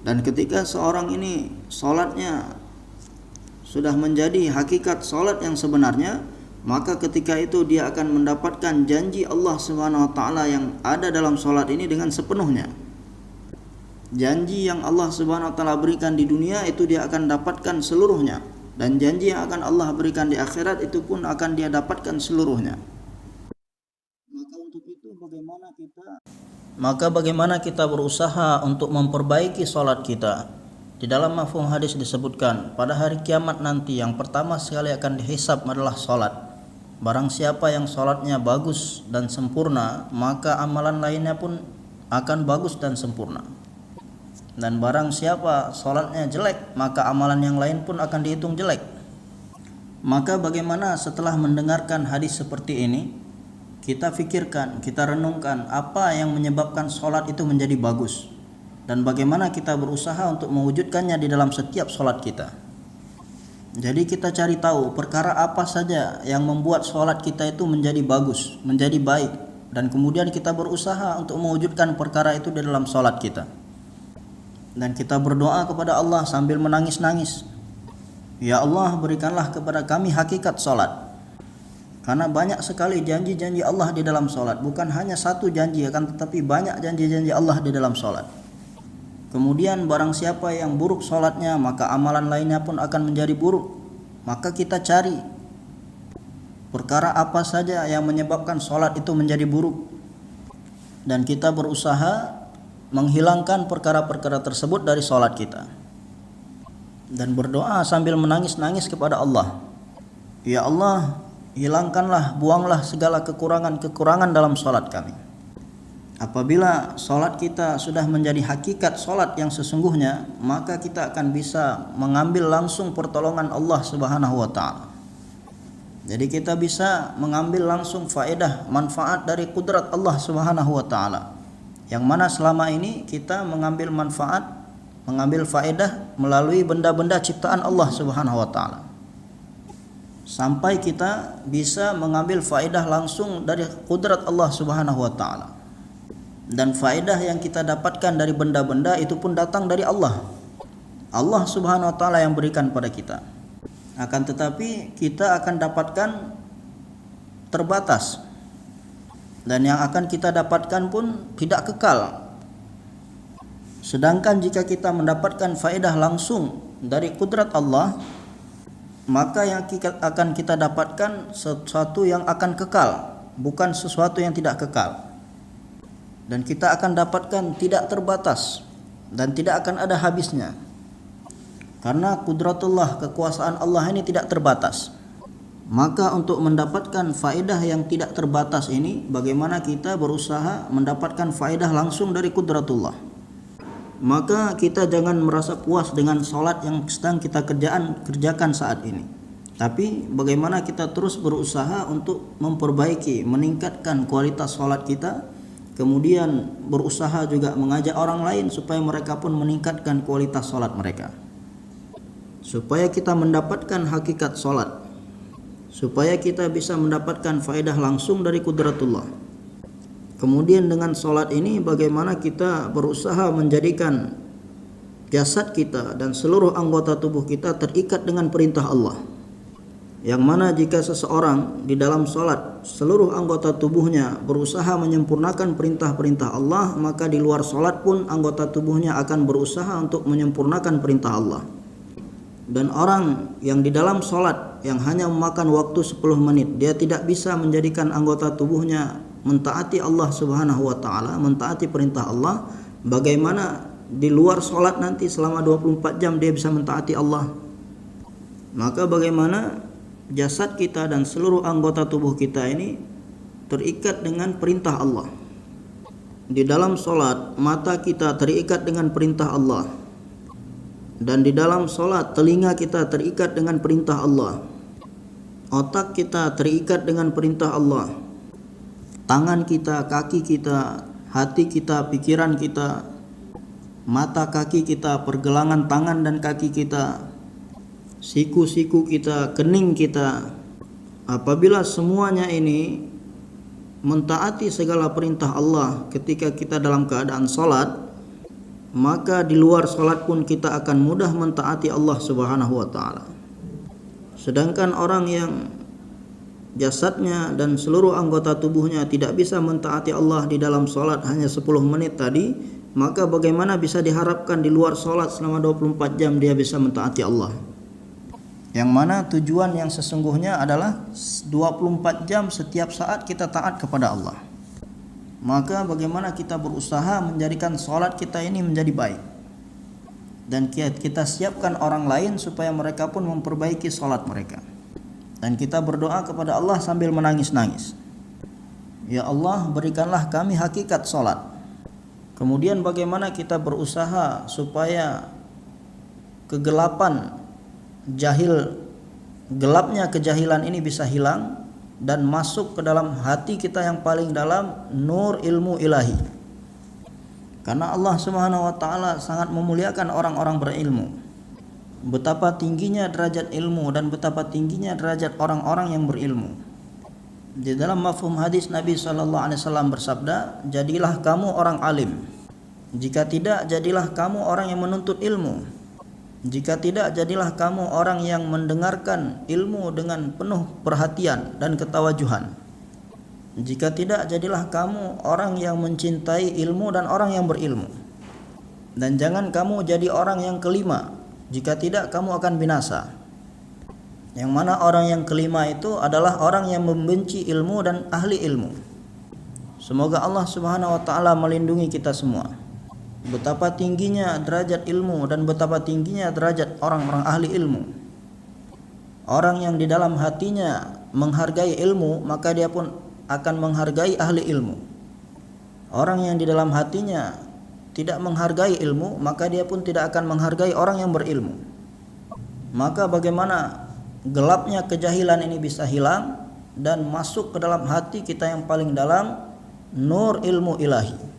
Dan ketika seorang ini salatnya sudah menjadi hakikat salat yang sebenarnya, maka ketika itu dia akan mendapatkan janji Allah Subhanahu wa taala yang ada dalam salat ini dengan sepenuhnya. Janji yang Allah Subhanahu wa taala berikan di dunia itu dia akan dapatkan seluruhnya, dan janji yang akan Allah berikan di akhirat itu pun akan dia dapatkan seluruhnya. Maka bagaimana kita berusaha untuk memperbaiki salat kita? Di dalam mafhum hadis disebutkan, pada hari kiamat nanti yang pertama sekali akan dihisab adalah salat. Barang siapa yang salatnya bagus dan sempurna, maka amalan lainnya pun akan bagus dan sempurna. Dan barang siapa salatnya jelek, maka amalan yang lain pun akan dihitung jelek. Maka bagaimana setelah mendengarkan hadis seperti ini, kita fikirkan, kita renungkan apa yang menyebabkan salat itu menjadi bagus, dan bagaimana kita berusaha untuk mewujudkannya di dalam setiap salat kita. Jadi kita cari tahu perkara apa saja yang membuat salat kita itu menjadi bagus, menjadi baik, dan kemudian kita berusaha untuk mewujudkan perkara itu di dalam salat kita. Dan kita berdoa kepada Allah sambil menangis-nangis, ya Allah, berikanlah kepada kami hakikat salat. Karena banyak sekali janji-janji Allah di dalam salat, bukan hanya satu janji, akan tetapi banyak janji-janji Allah di dalam salat. Kemudian barang siapa yang buruk salatnya, maka amalan lainnya pun akan menjadi buruk. Maka kita cari perkara apa saja yang menyebabkan salat itu menjadi buruk, dan kita berusaha menghilangkan perkara-perkara tersebut dari salat kita, dan berdoa sambil menangis-nangis kepada Allah, ya Allah, hilangkanlah, buanglah segala kekurangan-kekurangan dalam salat kami. Apabila salat kita sudah menjadi hakikat salat yang sesungguhnya, maka kita akan bisa mengambil langsung pertolongan Allah Subhanahu wa taala. Jadi kita bisa mengambil langsung faedah, manfaat dari kudrat Allah Subhanahu wa taala, yang mana selama ini kita mengambil manfaat, mengambil faedah melalui benda-benda ciptaan Allah Subhanahu wa taala, sampai kita bisa mengambil faedah langsung dari kudrat Allah Subhanahu wa taala. Dan faedah yang kita dapatkan dari benda-benda itu pun datang dari Allah. Allah Subhanahu wa taala yang berikan pada kita. Akan tetapi kita akan dapatkan terbatas, dan yang akan kita dapatkan pun tidak kekal. Sedangkan jika kita mendapatkan faedah langsung dari kudrat Allah, maka yang akan kita dapatkan sesuatu yang akan kekal, bukan sesuatu yang tidak kekal. Dan kita akan dapatkan tidak terbatas dan tidak akan ada habisnya. Karena kudratullah, kekuasaan Allah ini tidak terbatas. Maka untuk mendapatkan faedah yang tidak terbatas ini, bagaimana kita berusaha mendapatkan faedah langsung dari kudratullah. Maka kita jangan merasa puas dengan salat yang sedang kita kerjakan saat ini, tapi bagaimana kita terus berusaha untuk memperbaiki, meningkatkan kualitas salat kita. Kemudian berusaha juga mengajak orang lain supaya mereka pun meningkatkan kualitas salat mereka, supaya kita mendapatkan hakikat salat, supaya kita bisa mendapatkan faedah langsung dari kudratullah. Kemudian dengan salat ini bagaimana kita berusaha menjadikan jasad kita dan seluruh anggota tubuh kita terikat dengan perintah Allah, yang mana jika seseorang di dalam salat seluruh anggota tubuhnya berusaha menyempurnakan perintah-perintah Allah, maka di luar salat pun anggota tubuhnya akan berusaha untuk menyempurnakan perintah Allah. Dan orang yang di dalam salat yang hanya memakan waktu 10 menit, dia tidak bisa menjadikan anggota tubuhnya mentaati Allah Subhanahu wa taala, mentaati perintah Allah. Bagaimana di luar salat nanti selama 24 jam dia bisa mentaati Allah? Maka bagaimana jasad kita dan seluruh anggota tubuh kita ini terikat dengan perintah Allah. di dalam solat mata kita terikat dengan perintah Allah, dan di dalam solat telinga kita terikat dengan perintah Allah, otak kita terikat dengan perintah Allah, tangan kita, kaki kita, hati kita, pikiran kita, mata kaki kita, pergelangan tangan dan kaki kita, siku-siku kita, kening kita, apabila semuanya ini mentaati segala perintah Allah ketika kita dalam keadaan salat, maka di luar salat pun kita akan mudah mentaati Allah Subhanahu wa taala. Sedangkan orang yang jasadnya dan seluruh anggota tubuhnya tidak bisa mentaati Allah di dalam salat hanya 10 menit tadi, maka bagaimana bisa diharapkan di luar salat selama 24 jam dia bisa mentaati Allah? Yang mana tujuan yang sesungguhnya adalah 24 jam setiap saat kita taat kepada Allah. Maka bagaimana kita berusaha menjadikan salat kita ini menjadi baik, dan kita siapkan orang lain supaya mereka pun memperbaiki salat mereka. Dan kita berdoa kepada Allah sambil menangis-nangis, ya Allah, berikanlah kami hakikat salat. Kemudian bagaimana kita berusaha supaya kegelapan gelapnya kejahilan ini bisa hilang dan masuk ke dalam hati kita yang paling dalam nur ilmu ilahi. Karena Allah Subhanahu wa taala sangat memuliakan orang-orang berilmu. Betapa tingginya derajat ilmu dan betapa tingginya derajat orang-orang yang berilmu. Di dalam mafhum hadis Nabi SAW bersabda, jadilah kamu orang alim. Jika tidak, jadilah kamu orang yang menuntut ilmu. Jika tidak, jadilah kamu orang yang mendengarkan ilmu dengan penuh perhatian dan ketawajuhan. Jika tidak, jadilah kamu orang yang mencintai ilmu dan orang yang berilmu. Dan jangan kamu jadi orang yang kelima. Jika tidak, kamu akan binasa. Yang mana orang yang kelima itu adalah orang yang membenci ilmu dan ahli ilmu. Semoga Allah Subhanahu wa taala melindungi kita semua. Betapa tingginya derajat ilmu dan betapa tingginya derajat orang-orang ahli ilmu. Orang yang di dalam hatinya menghargai ilmu, maka dia pun akan menghargai ahli ilmu. Orang yang di dalam hatinya tidak menghargai ilmu, maka dia pun tidak akan menghargai orang yang berilmu. Maka bagaimana gelapnya kejahilan ini bisa hilang dan masuk ke dalam hati kita yang paling dalam nur ilmu ilahi.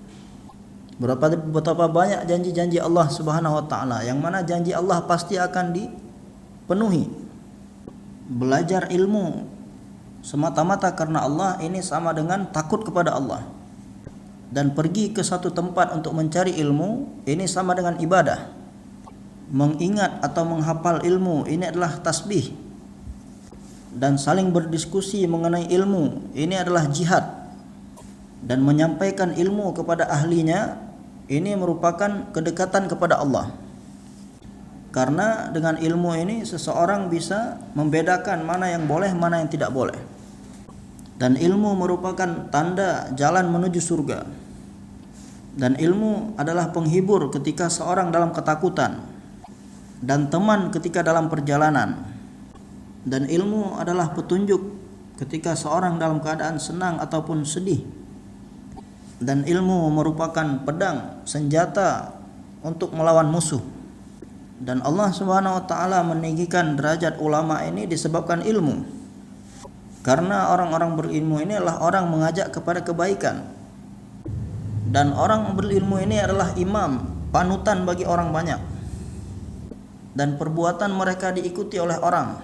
Betapa banyak janji-janji Allah Subhanahu wa taala, yang mana janji Allah pasti akan dipenuhi. Belajar ilmu semata-mata karena Allah ini sama dengan takut kepada Allah. Dan pergi ke satu tempat untuk mencari ilmu ini sama dengan ibadah. Mengingat atau menghafal ilmu ini adalah tasbih. Dan saling berdiskusi mengenai ilmu ini adalah jihad. Dan menyampaikan ilmu kepada ahlinya ini merupakan kedekatan kepada Allah. Karena dengan ilmu ini seseorang bisa membedakan mana yang boleh, mana yang tidak boleh. Dan ilmu merupakan tanda jalan menuju surga. Dan ilmu adalah penghibur ketika seorang dalam ketakutan, dan teman ketika dalam perjalanan. Dan ilmu adalah petunjuk ketika seorang dalam keadaan senang ataupun sedih. Dan ilmu merupakan pedang, senjata untuk melawan musuh. Dan Allah Subhanahu wa taala meninggikan derajat ulama ini disebabkan ilmu. Karena orang-orang berilmu ini adalah orang mengajak kepada kebaikan. Dan orang berilmu ini adalah imam, panutan bagi orang banyak. Dan perbuatan mereka diikuti oleh orang.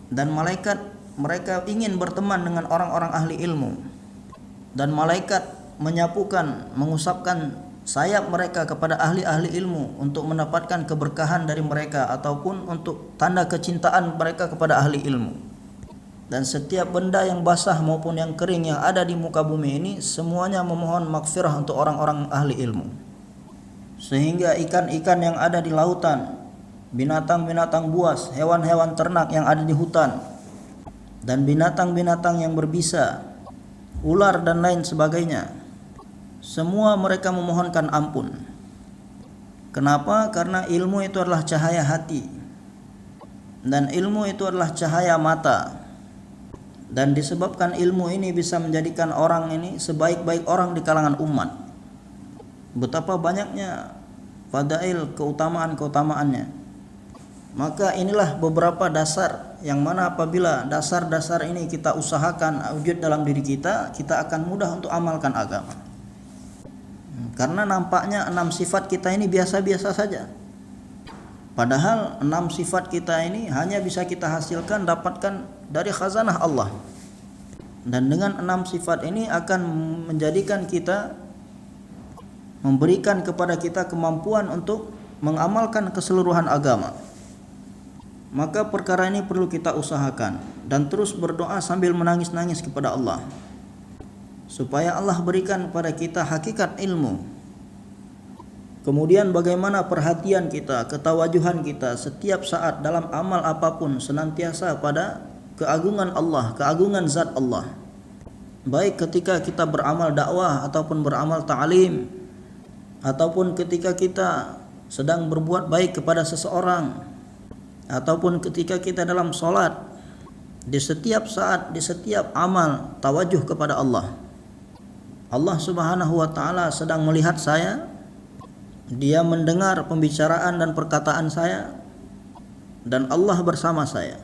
Dan malaikat mereka ingin berteman dengan orang-orang ahli ilmu. Dan malaikat menyapukan, mengusapkan sayap mereka kepada ahli-ahli ilmu untuk mendapatkan keberkahan dari mereka ataupun untuk tanda kecintaan mereka kepada ahli ilmu. Dan setiap benda yang basah maupun yang kering yang ada di muka bumi ini semuanya memohon maghfirah untuk orang-orang ahli ilmu. Sehingga ikan-ikan yang ada di lautan, binatang-binatang buas, hewan-hewan ternak yang ada di hutan, dan binatang-binatang yang berbisa, ular dan lain sebagainya, semua mereka memohonkan ampun. Kenapa? Karena ilmu itu adalah cahaya hati, dan ilmu itu adalah cahaya mata, Dan disebabkan ilmu ini bisa menjadikan orang ini sebaik-baik orang di kalangan umat. Betapa banyaknya fadail, keutamaan-keutamaannya. Maka inilah beberapa dasar yang mana apabila dasar-dasar ini kita usahakan wujud dalam diri kita, kita akan mudah untuk amalkan agama. Karena nampaknya 6 sifat kita ini biasa-biasa saja. Padahal 6 sifat kita ini hanya bisa kita hasilkan, dapatkan dari khazanah Allah. Dan dengan 6 sifat ini akan menjadikan kita, memberikan kepada kita kemampuan untuk mengamalkan keseluruhan agama. Maka perkara ini perlu kita usahakan dan terus berdoa sambil menangis-nangis kepada Allah, supaya Allah berikan kepada kita hakikat ilmu. Kemudian bagaimana perhatian kita, ketawajuhan kita setiap saat dalam amal apapun senantiasa pada keagungan Allah, keagungan zat Allah. Baik ketika kita beramal dakwah ataupun beramal ta'lim, ataupun ketika kita sedang berbuat baik kepada seseorang, ataupun ketika kita dalam sholat, di setiap saat, di setiap amal tawajuh kepada Allah. Allah Subhanahu wa taala sedang melihat saya, Dia mendengar pembicaraan dan perkataan saya, dan Allah bersama saya.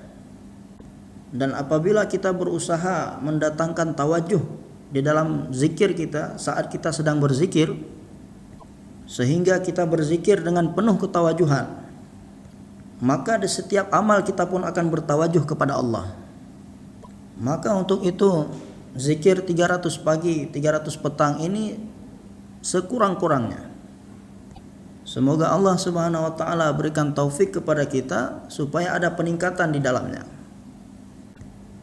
Dan apabila kita berusaha mendatangkan tawajuh di dalam zikir kita saat kita sedang berzikir, sehingga kita berzikir dengan penuh ketawajuhan, maka di setiap amal kita pun akan bertawajuh kepada Allah. Maka untuk itu zikir 300 pagi, 300 petang ini sekurang-kurangnya. Semoga Allah Subhanahu wa taala berikan taufik kepada kita supaya ada peningkatan di dalamnya.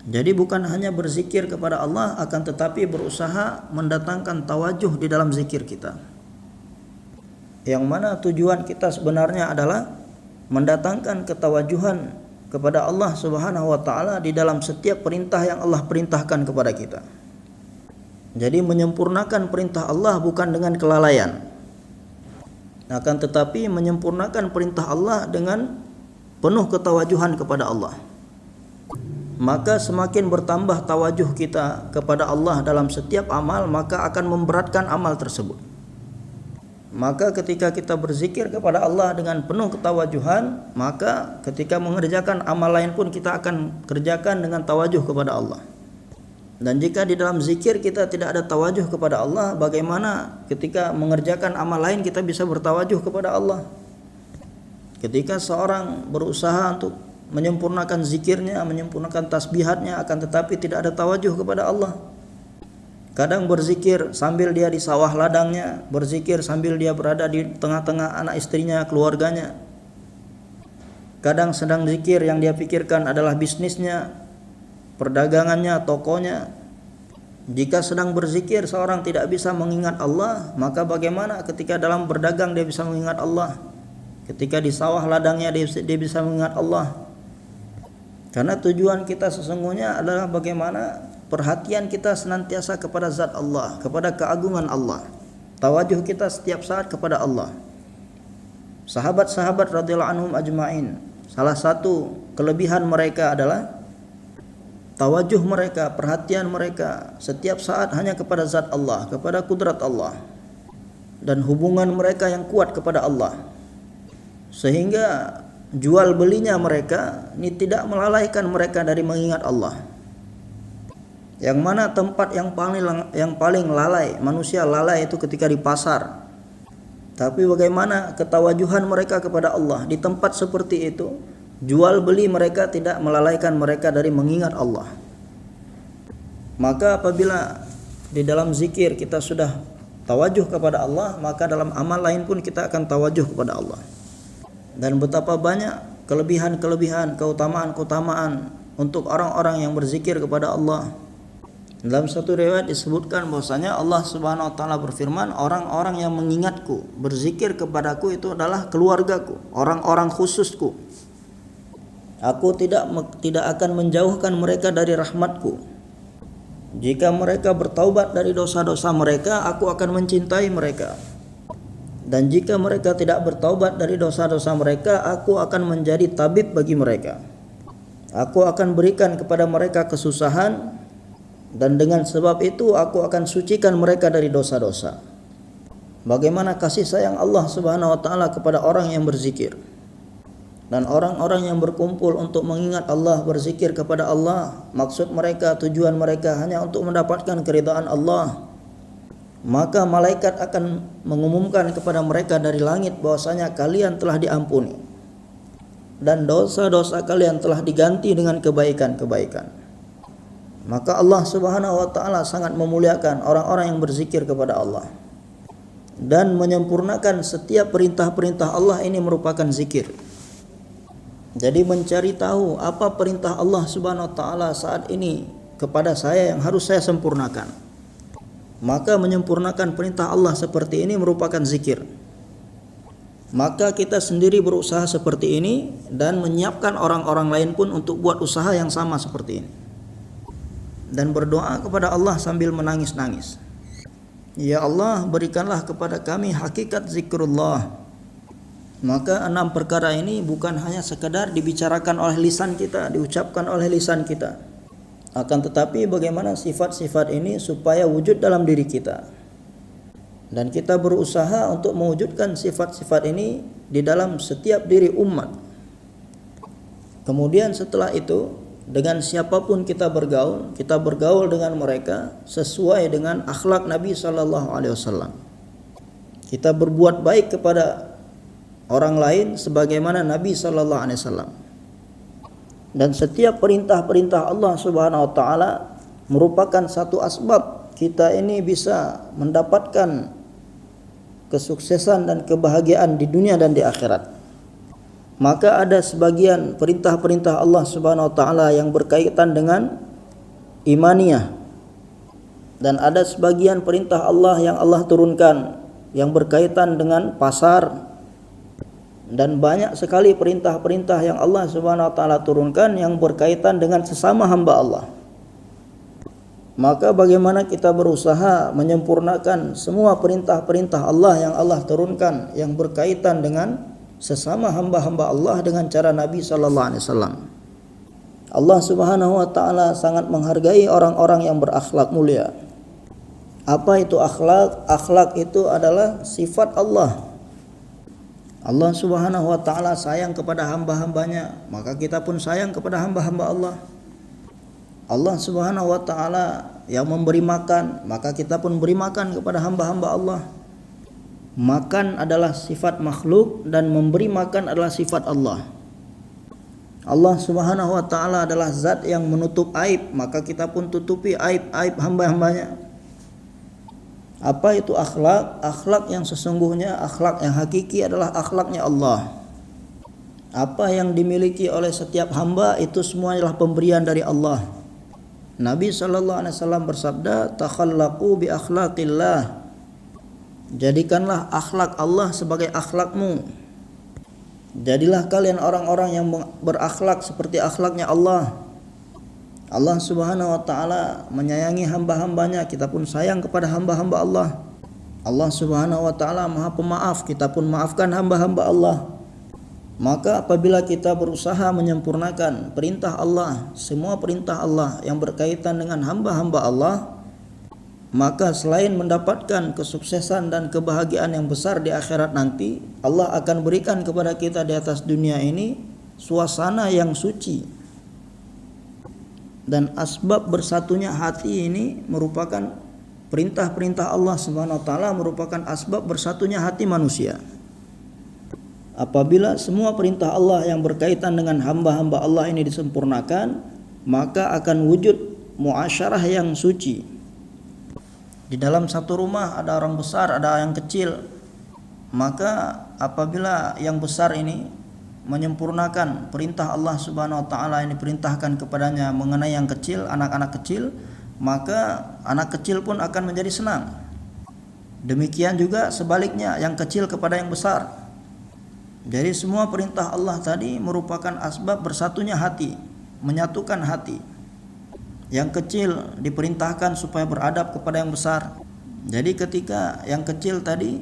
Jadi bukan hanya berzikir kepada Allah, akan tetapi berusaha mendatangkan tawajuh di dalam zikir kita. Yang mana tujuan kita sebenarnya adalah mendatangkan ketawajuhan kepada Allah Subhanahu wa taala di dalam setiap perintah yang Allah perintahkan kepada kita. Jadi menyempurnakan perintah Allah bukan dengan kelalaian, akan tetapi menyempurnakan perintah Allah dengan penuh ketawajuhan kepada Allah. Maka semakin bertambah tawajuh kita kepada Allah dalam setiap amal, maka akan memberatkan amal tersebut. Maka ketika kita berzikir kepada Allah dengan penuh ketawajuhan, maka ketika mengerjakan amal lain pun kita akan kerjakan dengan tawajuh kepada Allah. Dan jika di dalam zikir kita tidak ada tawajuh kepada Allah, bagaimana ketika mengerjakan amal lain kita bisa bertawajuh kepada Allah? Ketika seorang berusaha untuk menyempurnakan zikirnya, menyempurnakan tasbihatnya, akan tetapi tidak ada tawajuh kepada Allah. Kadang berzikir sambil dia di sawah ladangnya, berzikir sambil dia berada di tengah-tengah anak istrinya, keluarganya. Kadang sedang zikir yang dia pikirkan adalah bisnisnya, perdagangannya, tokonya. Jika sedang berzikir seorang tidak bisa mengingat Allah, maka bagaimana ketika dalam berdagang dia bisa mengingat Allah? Ketika di sawah ladangnya dia bisa mengingat Allah. Karena tujuan kita sesungguhnya adalah bagaimana perhatian kita senantiasa kepada zat Allah, kepada keagungan Allah. Tawajuh kita setiap saat kepada Allah. Sahabat-sahabat radhiyallahu anhum ajma'in, salah satu kelebihan mereka adalah tawajuh mereka, perhatian mereka setiap saat hanya kepada zat Allah, kepada kudrat Allah, dan hubungan mereka yang kuat kepada Allah, sehingga jual belinya mereka ini tidak melalaikan mereka dari mengingat Allah. Yang mana tempat yang paling lalai, manusia lalai itu ketika di pasar. Tapi bagaimana ketawajuhan mereka kepada Allah di tempat seperti itu, jual beli mereka tidak melalaikan mereka dari mengingat Allah. Maka apabila di dalam zikir kita sudah tawajuh kepada Allah, maka dalam amal lain pun kita akan tawajuh kepada Allah. Dan betapa banyak kelebihan-kelebihan, keutamaan-keutamaan untuk orang-orang yang berzikir kepada Allah. Dalam satu riwayat disebutkan bahwasanya Allah Subhanahu wa taala berfirman, orang-orang yang mengingatku, berzikir kepadaku itu adalah keluargaku, orang-orang khususku. Aku tidak akan menjauhkan mereka dari rahmatku. Jika mereka bertaubat dari dosa-dosa mereka, aku akan mencintai mereka. Dan jika mereka tidak bertaubat dari dosa-dosa mereka, aku akan menjadi tabib bagi mereka. Aku akan berikan kepada mereka kesusahan, dan dengan sebab itu aku akan sucikan mereka dari dosa-dosa. Bagaimana kasih sayang Allah Subhanahu wa taala kepada orang yang berzikir. Dan orang-orang yang berkumpul untuk mengingat Allah, berzikir kepada Allah, maksud mereka, tujuan mereka hanya untuk mendapatkan keridhaan Allah, maka malaikat akan mengumumkan kepada mereka dari langit bahwasanya kalian telah diampuni dan dosa-dosa kalian telah diganti dengan kebaikan-kebaikan. Maka Allah Subhanahu wa taala sangat memuliakan orang-orang yang berzikir kepada Allah dan menyempurnakan setiap perintah-perintah Allah. Ini merupakan zikir. Jadi mencari tahu apa perintah Allah Subhanahu wa taala saat ini kepada saya yang harus saya sempurnakan. Maka menyempurnakan perintah Allah seperti ini merupakan zikir. Maka kita sendiri berusaha seperti ini dan menyiapkan orang-orang lain pun untuk buat usaha yang sama seperti ini. Dan berdoa kepada Allah sambil menangis-nangis. Ya Allah, berikanlah kepada kami hakikat zikrullah. Maka 6 perkara ini bukan hanya sekadar dibicarakan oleh lisan kita, diucapkan oleh lisan kita. Akan tetapi bagaimana sifat-sifat ini supaya wujud dalam diri kita. Dan kita berusaha untuk mewujudkan sifat-sifat ini di dalam setiap diri umat. Kemudian setelah itu, dengan siapapun kita bergaul dengan mereka sesuai dengan akhlak Nabi SAW. Kita berbuat baik kepada orang lain sebagaimana Nabi SAW. Dan setiap perintah-perintah Allah Subhanahu wa taala merupakan satu asbab kita ini bisa mendapatkan kesuksesan dan kebahagiaan di dunia dan di akhirat. Maka ada sebagian perintah-perintah Allah Subhanahu wa taala yang berkaitan dengan imaniyah, dan ada sebagian perintah Allah yang Allah turunkan yang berkaitan dengan pasar. Dan banyak sekali perintah-perintah yang Allah Subhanahu wa taala turunkan yang berkaitan dengan sesama hamba Allah. Maka bagaimana kita berusaha menyempurnakan semua perintah-perintah Allah yang Allah turunkan yang berkaitan dengan sesama hamba-hamba Allah dengan cara Nabi sallallahu alaihi wasallam. Allah Subhanahu wa taala sangat menghargai orang-orang yang berakhlak mulia. Apa itu akhlak? Akhlak itu adalah sifat Allah. Allah Subhanahu wa taala sayang kepada hamba-hambanya, maka kita pun sayang kepada hamba-hamba Allah. Allah Subhanahu wa taala yang memberi makan, maka kita pun beri makan kepada hamba-hamba Allah. Makan adalah sifat makhluk dan memberi makan adalah sifat Allah. Allah Subhanahu wa taala adalah zat yang menutup aib, maka kita pun tutupi aib-aib hamba-hambanya. Apa itu akhlak? Akhlak yang sesungguhnya, akhlak yang hakiki adalah akhlaknya Allah. Apa yang dimiliki oleh setiap hamba itu semua adalah pemberian dari Allah. Nabi SAW bersabda, takhallaqu bi akhlaqillah. Jadikanlah akhlak Allah sebagai akhlakmu. Jadilah kalian orang-orang yang berakhlak seperti akhlaknya Allah. Allah Subhanahu wa taala menyayangi hamba-hambanya, kita pun sayang kepada hamba-hamba Allah. Allah Subhanahu wa taala Maha Pemaaf, kita pun maafkan hamba-hamba Allah. Maka apabila kita berusaha menyempurnakan perintah Allah, semua perintah Allah yang berkaitan dengan hamba-hamba Allah, maka selain mendapatkan kesuksesan dan kebahagiaan yang besar di akhirat nanti, Allah akan berikan kepada kita di atas dunia ini suasana yang suci. Dan asbab bersatunya hati ini merupakan perintah-perintah Allah Subhanahu wa taala, merupakan asbab bersatunya hati manusia. Apabila semua perintah Allah yang berkaitan dengan hamba-hamba Allah ini disempurnakan, maka akan wujud muasyarah yang suci. Di dalam satu rumah ada orang besar, ada yang kecil. Maka apabila yang besar ini menyempurnakan perintah Allah Subhanahu wa taala yang diperintahkan kepadanya mengenai yang kecil, anak-anak kecil, maka anak kecil pun akan menjadi senang. Demikian juga sebaliknya, yang kecil kepada yang besar. Jadi semua perintah Allah tadi merupakan asbab bersatunya hati, menyatukan hati. Yang kecil diperintahkan supaya beradab kepada yang besar. Jadi ketika yang kecil tadi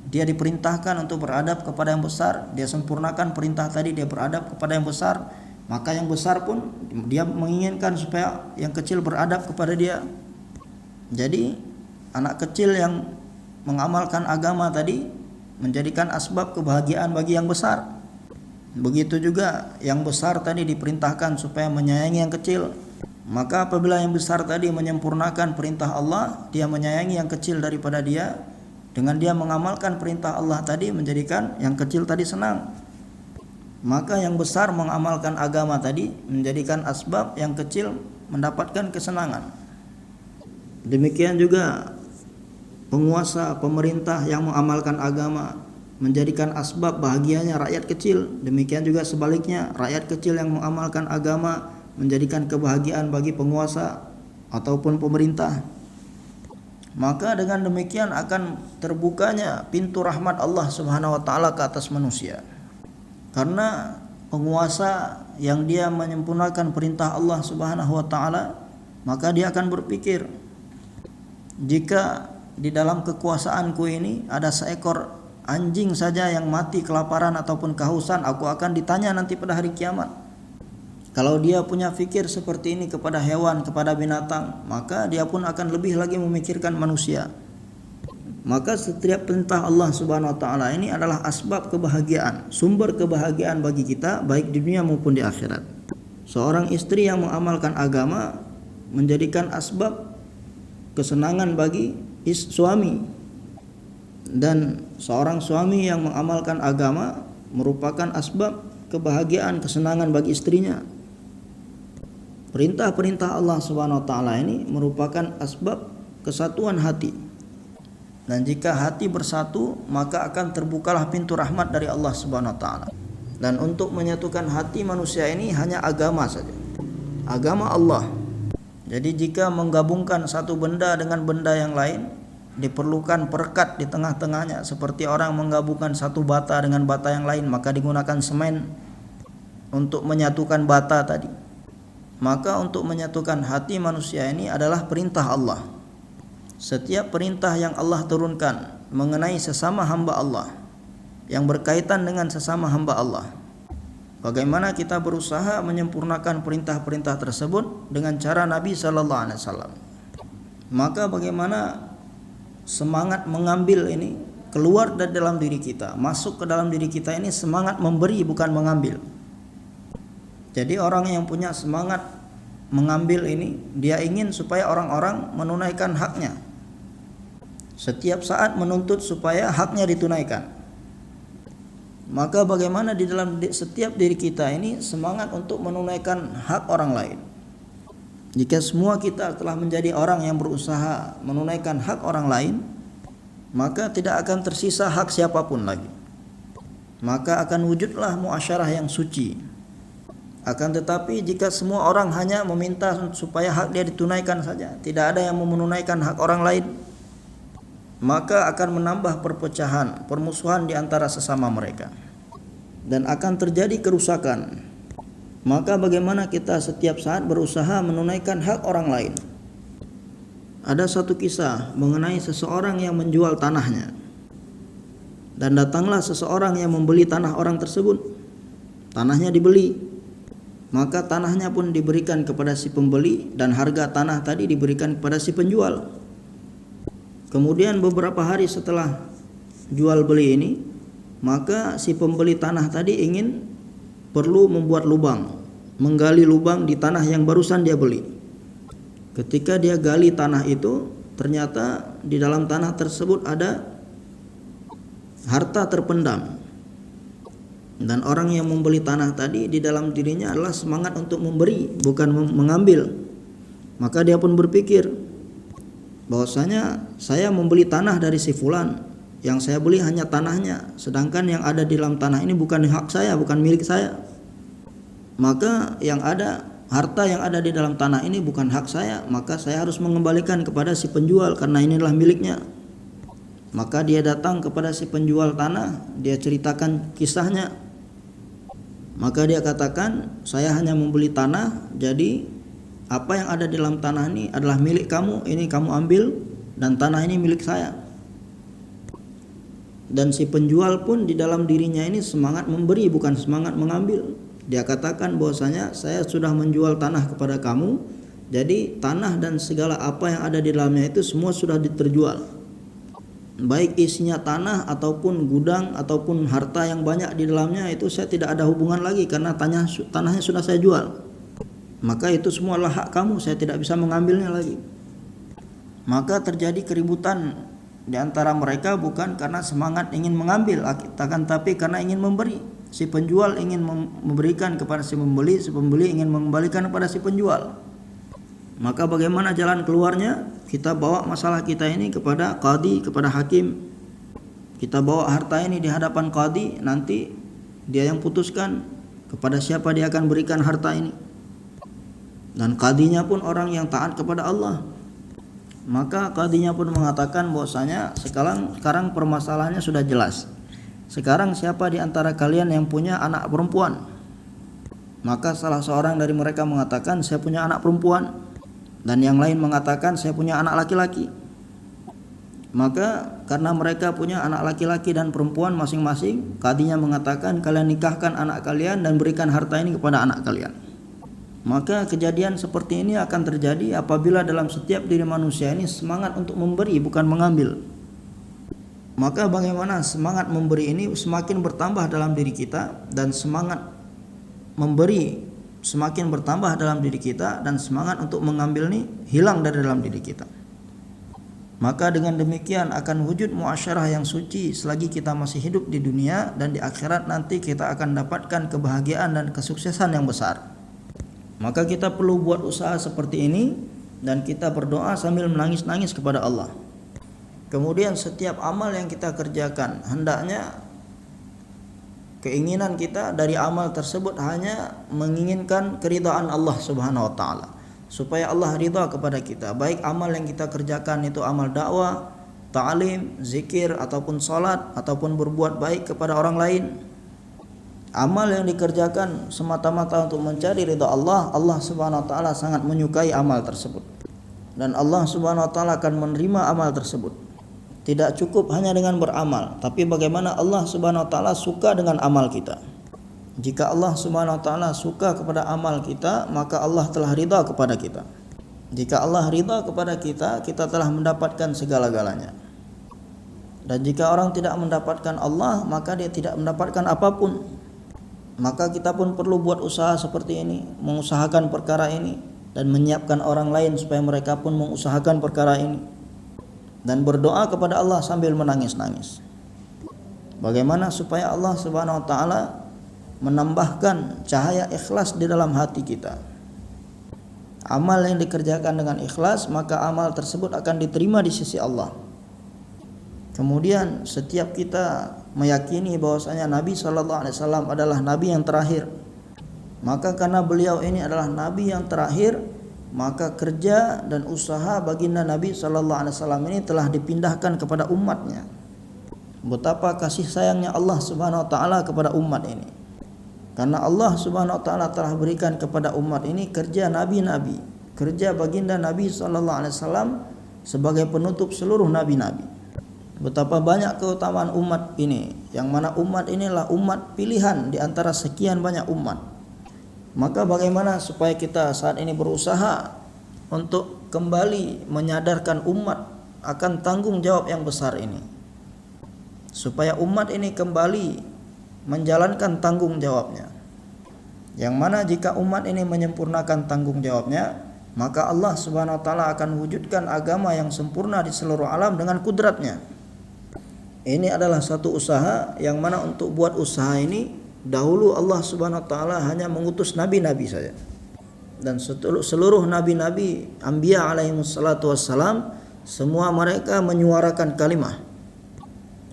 dia diperintahkan untuk beradab kepada yang besar, dia sempurnakan perintah tadi, dia beradab kepada yang besar, maka yang besar pun dia menginginkan supaya yang kecil beradab kepada dia. Jadi anak kecil yang mengamalkan agama tadi menjadikan asbab kebahagiaan bagi yang besar. Begitu juga yang besar tadi diperintahkan supaya menyayangi yang kecil. Maka apabila yang besar tadi menyempurnakan perintah Allah, dia menyayangi yang kecil daripada dia. Dengan dia mengamalkan perintah Allah tadi menjadikan yang kecil tadi senang. Maka yang besar mengamalkan agama tadi menjadikan asbab yang kecil mendapatkan kesenangan. Demikian juga penguasa, pemerintah yang mengamalkan agama menjadikan asbab bahagianya rakyat kecil. Demikian juga sebaliknya, rakyat kecil yang mengamalkan agama menjadikan kebahagiaan bagi penguasa ataupun pemerintah. Maka dengan demikian akan terbukanya pintu rahmat Allah Subhanahu wa taala ke atas manusia. Karena penguasa yang dia menyempurnakan perintah Allah Subhanahu wa taala, maka dia akan berpikir, jika di dalam kekuasaanku ini ada seekor anjing saja yang mati kelaparan ataupun kehausan, aku akan ditanya nanti pada hari kiamat. Kalau dia punya fikir seperti ini kepada hewan, kepada binatang, maka dia pun akan lebih lagi memikirkan manusia. Maka setiap perintah Allah Subhanahu wa taala ini adalah asbab kebahagiaan, sumber kebahagiaan bagi kita baik di dunia maupun di akhirat. Seorang istri yang mengamalkan agama menjadikan asbab kesenangan bagi suami. Dan seorang suami yang mengamalkan agama merupakan asbab kebahagiaan, kesenangan bagi istrinya. Perintah-perintah Allah Subhanahu wa taala ini merupakan asbab kesatuan hati. Dan jika hati bersatu, maka akan terbukalah pintu rahmat dari Allah Subhanahu wa taala. Dan untuk menyatukan hati manusia ini hanya agama saja. Agama Allah. Jadi jika menggabungkan satu benda dengan benda yang lain, diperlukan perekat di tengah-tengahnya, seperti orang menggabungkan satu bata dengan bata yang lain, maka digunakan semen untuk menyatukan bata tadi. Maka untuk menyatukan hati manusia ini adalah perintah Allah. Setiap perintah yang Allah turunkan mengenai sesama hamba Allah, yang berkaitan dengan sesama hamba Allah, bagaimana kita berusaha menyempurnakan perintah-perintah tersebut dengan cara Nabi sallallahu alaihi wasallam. Maka bagaimana semangat mengambil ini keluar dari dalam diri kita, masuk ke dalam diri kita ini, semangat memberi bukan mengambil. Jadi orang yang punya semangat mengambil ini, dia ingin supaya orang-orang menunaikan haknya. Setiap saat menuntut supaya haknya ditunaikan. Maka bagaimana di dalam setiap diri kita ini semangat untuk menunaikan hak orang lain. Jika semua kita telah menjadi orang yang berusaha menunaikan hak orang lain, maka tidak akan tersisa hak siapapun lagi. Maka akan wujudlah muasyarah yang suci. Akan tetapi jika semua orang hanya meminta supaya hak dia ditunaikan saja, tidak ada yang menunaikan hak orang lain, maka akan menambah perpecahan, permusuhan di antara sesama mereka, dan akan terjadi kerusakan. Maka bagaimana kita setiap saat berusaha menunaikan hak orang lain. Ada satu kisah mengenai seseorang yang menjual tanahnya, dan datanglah seseorang yang membeli tanah orang tersebut. Tanahnya dibeli, maka tanahnya pun diberikan kepada si pembeli, dan harga tanah tadi diberikan kepada si penjual. Kemudian beberapa hari setelah jual beli ini, maka si pembeli tanah tadi perlu membuat lubang, menggali lubang di tanah yang barusan dia beli. Ketika dia gali tanah itu, ternyata di dalam tanah tersebut ada harta terpendam. Dan orang yang membeli tanah tadi di dalam dirinya adalah semangat untuk memberi, bukan mengambil. Maka dia pun berpikir bahwasanya saya membeli tanah dari si fulan, yang saya beli hanya tanahnya, sedangkan yang ada di dalam tanah ini bukan hak saya, bukan milik saya. Maka yang ada, harta yang ada di dalam tanah ini bukan hak saya, maka saya harus mengembalikan kepada si penjual karena inilah miliknya. Maka dia datang kepada si penjual tanah, dia ceritakan kisahnya. Maka dia katakan, saya hanya membeli tanah, jadi apa yang ada di dalam tanah ini adalah milik kamu, ini kamu ambil, dan tanah ini milik saya. Dan si penjual pun di dalam dirinya ini semangat memberi, bukan semangat mengambil. Dia katakan bahwasanya saya sudah menjual tanah kepada kamu, jadi tanah dan segala apa yang ada di dalamnya itu semua sudah terjual. Baik isinya tanah ataupun gudang ataupun harta yang banyak di dalamnya itu saya tidak ada hubungan lagi karena tanahnya sudah saya jual. Maka itu semua adalah hak kamu, saya tidak bisa mengambilnya lagi. Maka terjadi keributan di antara mereka bukan karena semangat ingin mengambil, akan tapi karena ingin memberi. Si penjual ingin memberikan kepada si pembeli ingin mengembalikan kepada si penjual. Maka bagaimana jalan keluarnya? Kita bawa masalah kita ini kepada qadi, kepada hakim. Kita bawa harta ini di hadapan qadi, nanti dia yang putuskan kepada siapa dia akan berikan harta ini. Dan qadinya pun orang yang taat kepada Allah. Maka qadinya pun mengatakan bahwasanya sekarang permasalahannya sudah jelas. Sekarang siapa di antara kalian yang punya anak perempuan? Maka salah seorang dari mereka mengatakan saya punya anak perempuan. Dan yang lain mengatakan saya punya anak laki-laki. Maka karena mereka punya anak laki-laki dan perempuan masing-masing, qadinya mengatakan kalian nikahkan anak kalian dan berikan harta ini kepada anak kalian. Maka kejadian seperti ini akan terjadi apabila dalam setiap diri manusia ini semangat untuk memberi bukan mengambil. Maka bagaimana semangat memberi ini semakin bertambah dalam diri kita, dan semangat memberi semakin bertambah dalam diri kita, dan semangat untuk mengambil ini hilang dari dalam diri kita. Maka dengan demikian akan wujud muasyarah yang suci selagi kita masih hidup di dunia, dan di akhirat nanti kita akan dapatkan kebahagiaan dan kesuksesan yang besar. Maka kita perlu buat usaha seperti ini, dan kita berdoa sambil menangis-nangis kepada Allah. Kemudian setiap amal yang kita kerjakan, hendaknya keinginan kita dari amal tersebut hanya menginginkan keridhaan Allah Subhanahu wa taala, supaya Allah ridha kepada kita. Baik amal yang kita kerjakan itu amal dakwah, ta'lim, zikir ataupun salat ataupun berbuat baik kepada orang lain. Amal yang dikerjakan semata-mata untuk mencari ridha Allah, Allah Subhanahu wa taala sangat menyukai amal tersebut. Dan Allah Subhanahu wa taala akan menerima amal tersebut. Tidak cukup hanya dengan beramal, tapi bagaimana Allah Subhanahu wa taala suka dengan amal kita. Jika Allah Subhanahu wa taala suka kepada amal kita, maka Allah telah ridha kepada kita. Jika Allah ridha kepada kita, kita telah mendapatkan segala-galanya. Dan jika orang tidak mendapatkan Allah, maka dia tidak mendapatkan apapun. Maka kita pun perlu buat usaha seperti ini, mengusahakan perkara ini, dan menyiapkan orang lain supaya mereka pun mengusahakan perkara ini. Dan berdoa kepada Allah sambil menangis-nangis. Bagaimana supaya Allah Subhanahu wa taala menambahkan cahaya ikhlas di dalam hati kita. Amal yang dikerjakan dengan ikhlas, maka amal tersebut akan diterima di sisi Allah. Kemudian setiap kita meyakini bahwasanya Nabi SAW adalah Nabi yang terakhir. Maka karena beliau ini adalah Nabi yang terakhir, maka kerja dan usaha baginda Nabi SAW ini telah dipindahkan kepada umatnya. Betapa kasih sayangnya Allah Subhanahu wa taala kepada umat ini. Karena Allah Subhanahu wa taala telah berikan kepada umat ini kerja nabi-nabi, kerja baginda Nabi SAW sebagai penutup seluruh nabi-nabi. Betapa banyak keutamaan umat ini, yang mana umat inilah umat pilihan di antara sekian banyak umat. Maka bagaimana supaya kita saat ini berusaha untuk kembali menyadarkan umat akan tanggung jawab yang besar ini, supaya umat ini kembali menjalankan tanggung jawabnya. Yang mana jika umat ini menyempurnakan tanggung jawabnya, maka Allah Subhanahu wa taala akan wujudkan agama yang sempurna di seluruh alam dengan kudratnya. Ini adalah satu usaha yang mana untuk buat usaha ini, dahulu Allah Subhanahu wa taala hanya mengutus nabi-nabi saja. Dan seluruh nabi-nabi, anbiya alaihimus salatu wassalam, semua mereka menyuarakan kalimah.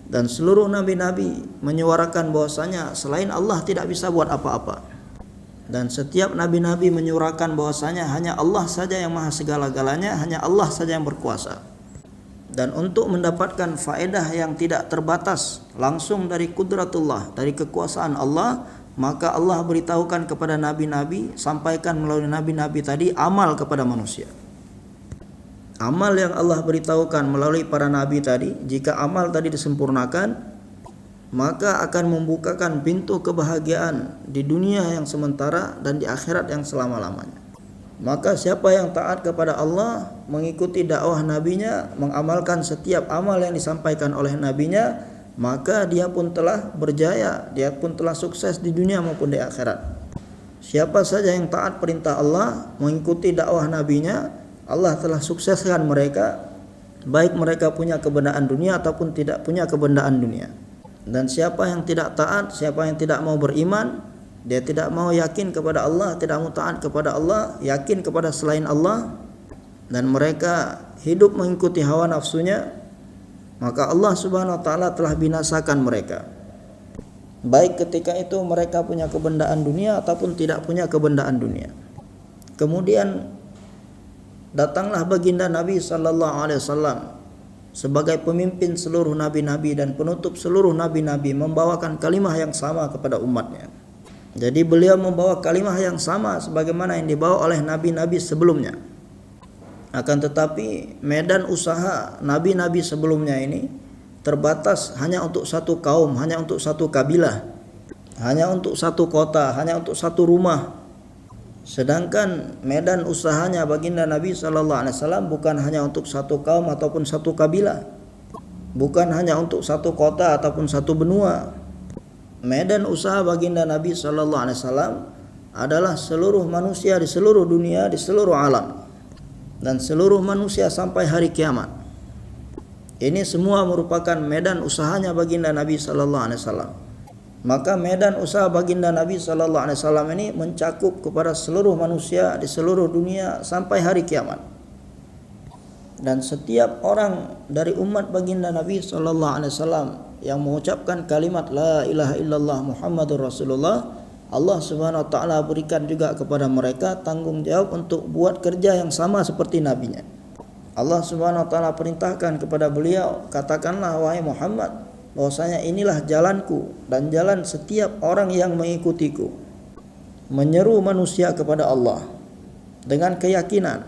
Dan seluruh nabi-nabi menyuarakan bahwasanya selain Allah tidak bisa buat apa-apa. Dan setiap nabi-nabi menyuarakan bahwasanya hanya Allah saja yang maha segala-galanya, hanya Allah saja yang berkuasa. Dan untuk mendapatkan faedah yang tidak terbatas langsung dari kudratullah, dari kekuasaan Allah, maka Allah beritahukan kepada nabi-nabi, sampaikan melalui nabi-nabi tadi amal kepada manusia. Amal yang Allah beritahukan melalui para nabi tadi, jika amal tadi disempurnakan, maka akan membukakan pintu kebahagiaan di dunia yang sementara dan di akhirat yang selama-lamanya. Maka siapa yang taat kepada Allah, mengikuti dakwah nabinya, mengamalkan setiap amal yang disampaikan oleh nabinya, maka dia pun telah berjaya, dia pun telah sukses di dunia maupun di akhirat. Siapa saja yang taat perintah Allah, mengikuti dakwah nabinya, Allah telah sukseskan mereka, baik mereka punya kebenaran dunia ataupun tidak punya kebenaran dunia. Dan siapa yang tidak taat, siapa yang tidak mau beriman, dia tidak mau yakin kepada Allah, tidak mau taat kepada Allah, yakin kepada selain Allah, dan mereka hidup mengikuti hawa nafsunya, maka Allah Subhanahu wa taala telah binasakan mereka. Baik ketika itu mereka punya kebendaan dunia ataupun tidak punya kebendaan dunia. Kemudian datanglah baginda Nabi sallallahu alaihi wasallam sebagai pemimpin seluruh nabi-nabi dan penutup seluruh nabi-nabi, membawakan kalimah yang sama kepada umatnya. Jadi beliau membawa kalimah yang sama sebagaimana yang dibawa oleh nabi-nabi sebelumnya. Akan tetapi medan usaha nabi-nabi sebelumnya ini terbatas hanya untuk satu kaum, hanya untuk satu kabilah, hanya untuk satu kota, hanya untuk satu rumah. Sedangkan medan usahanya baginda Nabi sallallahu alaihi wasallam bukan hanya untuk satu kaum ataupun satu kabilah, bukan hanya untuk satu kota ataupun satu benua. Medan usaha baginda Nabi sallallahu alaihi wasallam adalah seluruh manusia di seluruh dunia, di seluruh alam, dan seluruh manusia sampai hari kiamat. Ini semua merupakan medan usahanya baginda Nabi sallallahu alaihi wasallam. Maka medan usaha baginda Nabi sallallahu alaihi wasallam ini mencakup kepada seluruh manusia di seluruh dunia sampai hari kiamat. Dan setiap orang dari umat baginda Nabi sallallahu alaihi wasallam yang mengucapkan kalimat la ilaha illallah Muhammadur Rasulullah, Allah Subhanahu wa taala berikan juga kepada mereka tanggung jawab untuk buat kerja yang sama seperti nabinya. Allah Subhanahu wa taala perintahkan kepada beliau, katakanlah wahai Muhammad, bahwasanya inilah jalanku dan jalan setiap orang yang mengikutiku, menyeru manusia kepada Allah dengan keyakinan,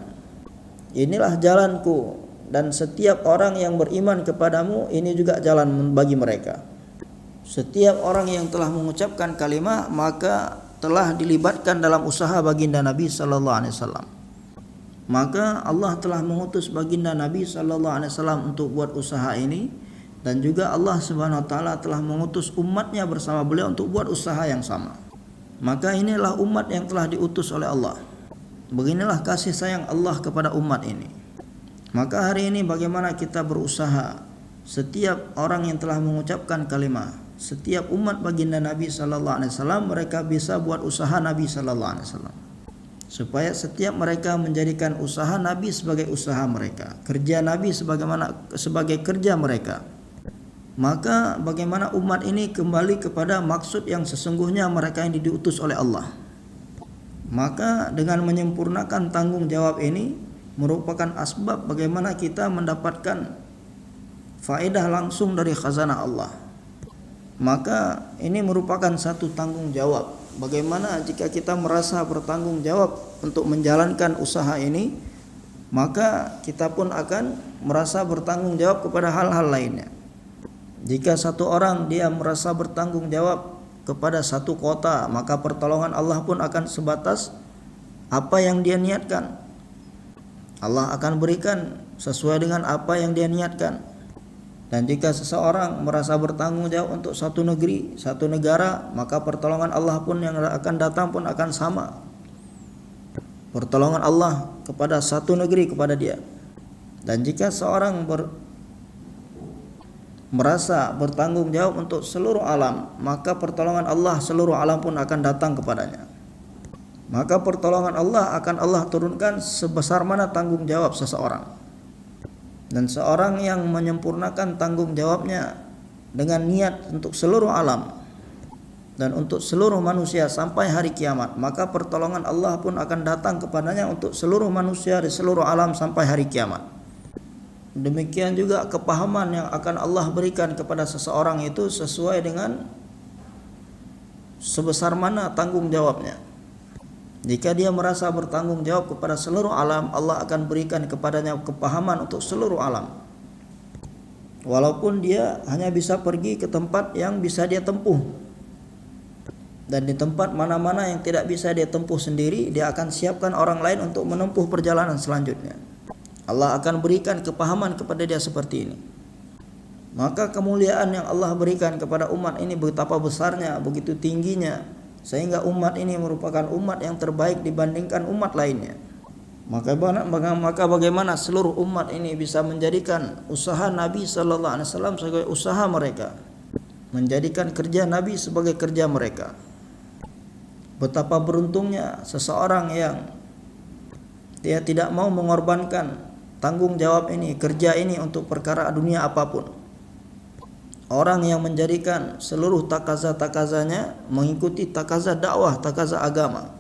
inilah jalanku dan setiap orang yang beriman kepadamu, ini juga jalan bagi mereka. Setiap orang yang telah mengucapkan kalimah maka telah dilibatkan dalam usaha baginda Nabi sallallahu alaihi wasallam. Maka Allah telah mengutus baginda Nabi sallallahu alaihi wasallam untuk buat usaha ini, dan juga Allah Subhanahu wa taala telah mengutus umatnya bersama beliau untuk buat usaha yang sama. Maka inilah umat yang telah diutus oleh Allah. Beginilah kasih sayang Allah kepada umat ini. Maka hari ini bagaimana kita berusaha, setiap orang yang telah mengucapkan kalimah, setiap umat baginda Nabi sallallahu alaihi wasallam, mereka bisa buat usaha Nabi sallallahu alaihi wasallam, supaya setiap mereka menjadikan usaha Nabi sebagai usaha mereka, kerja Nabi sebagai kerja mereka. Maka bagaimana umat ini kembali kepada maksud yang sesungguhnya mereka yang diutus oleh Allah. Maka dengan menyempurnakan tanggung jawab ini merupakan asbab bagaimana kita mendapatkan faedah langsung dari khazanah Allah. Maka ini merupakan satu tanggung jawab. Bagaimana jika kita merasa bertanggung jawab untuk menjalankan usaha ini, maka kita pun akan merasa bertanggung jawab kepada hal-hal lainnya. Jika satu orang dia merasa bertanggung jawab kepada satu kota, maka pertolongan Allah pun akan sebatas apa yang dia niatkan. Allah akan berikan sesuai dengan apa yang dia niatkan. Dan jika seseorang merasa bertanggung jawab untuk satu negeri, satu negara, maka pertolongan Allah pun yang akan datang pun akan sama. Pertolongan Allah kepada satu negeri kepada dia. Dan jika seorang merasa bertanggung jawab untuk seluruh alam, maka pertolongan Allah seluruh alam pun akan datang kepadanya. Maka pertolongan Allah akan Allah turunkan sebesar mana tanggung jawab seseorang. Dan seorang yang menyempurnakan tanggung jawabnya dengan niat untuk seluruh alam dan untuk seluruh manusia sampai hari kiamat, maka pertolongan Allah pun akan datang kepadanya untuk seluruh manusia di seluruh alam sampai hari kiamat. Demikian juga kepahaman yang akan Allah berikan kepada seseorang itu sesuai dengan sebesar mana tanggung jawabnya. Jika dia merasa bertanggung jawab kepada seluruh alam, Allah akan berikan kepadanya kepahaman untuk seluruh alam. walaupun dia hanya bisa pergi ke tempat yang bisa dia tempuh. Dan di tempat mana-mana yang tidak bisa dia tempuh sendiri, dia akan siapkan orang lain untuk menempuh perjalanan selanjutnya. Allah akan berikan kepahaman kepada dia seperti ini. Maka kemuliaan yang Allah berikan kepada umat ini betapa besarnya, begitu tingginya, sehingga umat ini merupakan umat yang terbaik dibandingkan umat lainnya. Maka bagaimana seluruh umat ini bisa menjadikan usaha Nabi sallallahu alaihi wasallam sebagai usaha mereka, menjadikan kerja Nabi sebagai kerja mereka. Betapa beruntungnya seseorang yang dia tidak mau mengorbankan tanggung jawab ini, kerja ini untuk perkara dunia apapun. Orang yang menjadikan seluruh takaza-takazanya mengikuti takaza dakwah, takaza agama.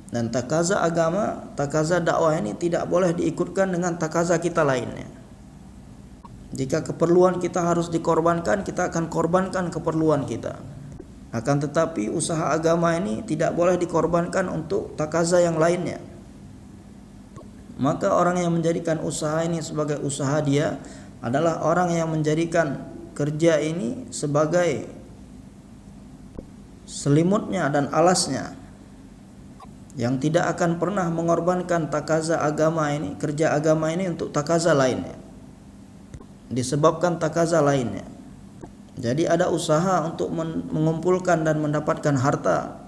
Dan takaza agama, takaza dakwah ini tidak boleh diikutkan dengan takaza kita lainnya. Jika keperluan kita harus dikorbankan, kita akan korbankan keperluan kita. Akan tetapi usaha agama ini tidak boleh dikorbankan untuk takaza yang lainnya. Maka orang yang menjadikan usaha ini sebagai usaha dia adalah orang yang menjadikan kerja ini sebagai selimutnya dan alasnya, yang tidak akan pernah mengorbankan takaza agama ini, kerja agama ini untuk takaza lainnya, disebabkan takaza lainnya. Jadi ada usaha untuk mengumpulkan dan mendapatkan harta,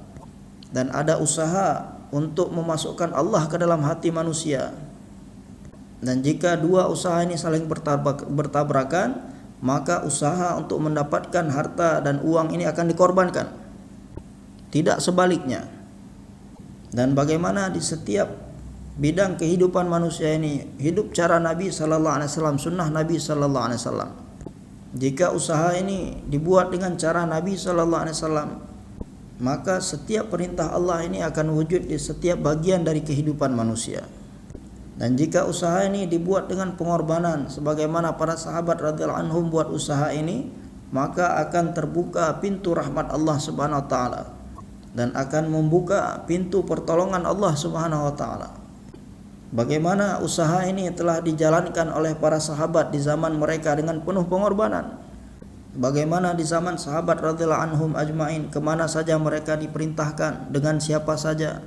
dan ada usaha untuk memasukkan Allah ke dalam hati manusia. Dan jika dua usaha ini saling bertabrakan, maka usaha untuk mendapatkan harta dan uang ini akan dikorbankan, tidak sebaliknya. Dan bagaimana di setiap bidang kehidupan manusia ini, hidup cara Nabi sallallahu alaihi wasallam, sunnah Nabi sallallahu alaihi wasallam. Jika usaha ini dibuat dengan cara Nabi sallallahu alaihi wasallam, maka setiap perintah Allah ini akan wujud di setiap bagian dari kehidupan manusia. Dan jika usaha ini dibuat dengan pengorbanan sebagaimana para sahabat radhiyallahu anhum buat usaha ini, maka akan terbuka pintu rahmat Allah Subhanahu wa taala dan akan membuka pintu pertolongan Allah Subhanahu wa taala. Bagaimana usaha ini telah dijalankan oleh para sahabat di zaman mereka dengan penuh pengorbanan. Bagaimana di zaman sahabat radhiyallahu anhum ajmain, kemana saja mereka diperintahkan, dengan siapa saja,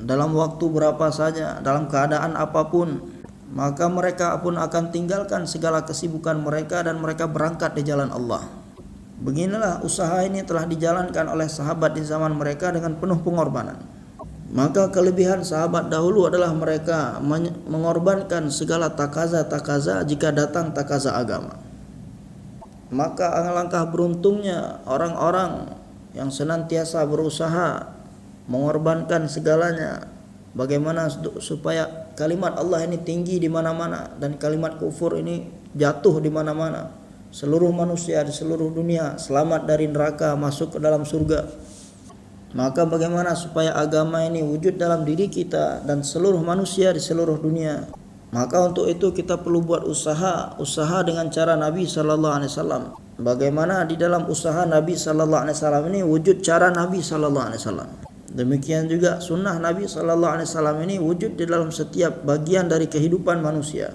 dalam waktu berapa saja, dalam keadaan apapun, maka mereka pun akan tinggalkan segala kesibukan mereka dan mereka berangkat di jalan Allah. Beginilah usaha ini telah dijalankan oleh sahabat di zaman mereka dengan penuh pengorbanan. Maka kelebihan sahabat dahulu adalah mereka mengorbankan segala takaza-takaza jika datang takaza agama. Maka alangkah beruntungnya orang-orang yang senantiasa berusaha mengorbankan segalanya, bagaimana supaya kalimat Allah ini tinggi di mana-mana dan kalimat kufur ini jatuh di mana-mana. Seluruh manusia di seluruh dunia selamat dari neraka, masuk ke dalam surga. Maka bagaimana supaya agama ini wujud dalam diri kita dan seluruh manusia di seluruh dunia? Maka untuk itu kita perlu buat usaha dengan cara Nabi sallallahu alaihi wasallam. Bagaimana di dalam usaha Nabi sallallahu alaihi wasallam ini wujud cara Nabi sallallahu alaihi wasallam. Demikian juga sunnah Nabi sallallahu alaihi wasallam ini wujud di dalam setiap bagian dari kehidupan manusia.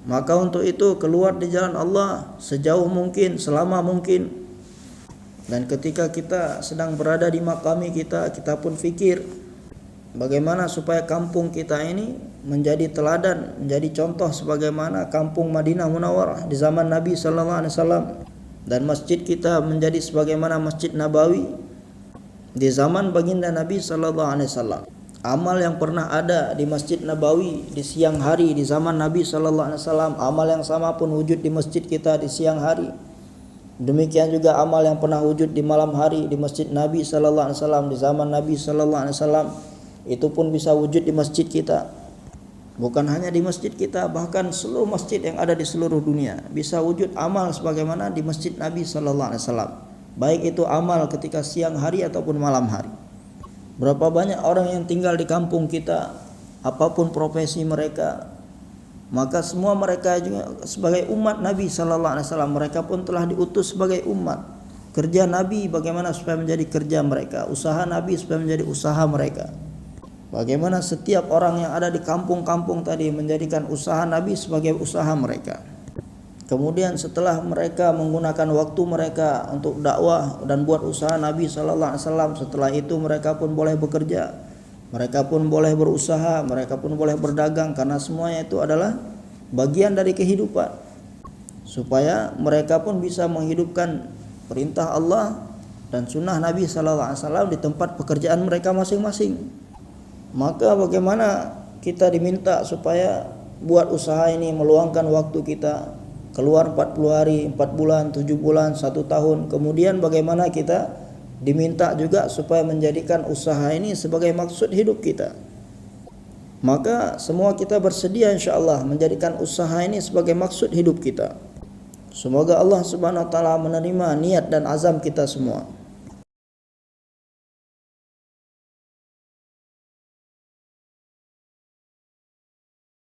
Maka untuk itu keluar di jalan Allah sejauh mungkin, selama mungkin. Dan ketika kita sedang berada di makami kita pun fikir bagaimana supaya kampung kita ini menjadi teladan, menjadi contoh sebagaimana kampung Madinah Munawwarah di zaman Nabi sallallahu alaihi wasallam, dan masjid kita menjadi sebagaimana Masjid Nabawi di zaman baginda Nabi sallallahu alaihi wasallam. Amal yang pernah ada di Masjid Nabawi di siang hari di zaman Nabi sallallahu alaihi wasallam, amal yang sama pun wujud di masjid kita di siang hari. Demikian juga amal yang pernah wujud di malam hari di Masjid Nabi sallallahu alaihi wasallam di zaman Nabi sallallahu alaihi wasallam, itu pun bisa wujud di masjid kita. Bukan hanya di masjid kita, bahkan seluruh masjid yang ada di seluruh dunia bisa wujud amal sebagaimana di Masjid Nabi sallallahu alaihi wasallam. Baik itu amal ketika siang hari ataupun malam hari. Berapa banyak orang yang tinggal di kampung kita, apapun profesi mereka, maka semua mereka juga sebagai umat Nabi sallallahu alaihi wasallam, mereka pun telah diutus sebagai umat. Kerja Nabi bagaimana supaya menjadi kerja mereka, usaha Nabi supaya menjadi usaha mereka. Bagaimana setiap orang yang ada di kampung-kampung tadi menjadikan usaha Nabi sebagai usaha mereka. Kemudian setelah mereka menggunakan waktu mereka untuk dakwah dan buat usaha Nabi sallallahu alaihi wasallam, setelah itu mereka pun boleh bekerja, mereka pun boleh berusaha, mereka pun boleh berdagang, karena semuanya itu adalah bagian dari kehidupan, supaya mereka pun bisa menghidupkan perintah Allah dan sunnah Nabi sallallahu alaihi wasallam di tempat pekerjaan mereka masing-masing. Maka bagaimana kita diminta supaya buat usaha ini, meluangkan waktu kita, keluar 40 hari, 4 bulan, 7 bulan, 1 tahun. Kemudian bagaimana kita diminta juga supaya menjadikan usaha ini sebagai maksud hidup kita. Maka semua kita bersedia insyaAllah menjadikan usaha ini sebagai maksud hidup kita. Semoga Allah subhanahu wa ta'ala menerima niat dan azam kita semua.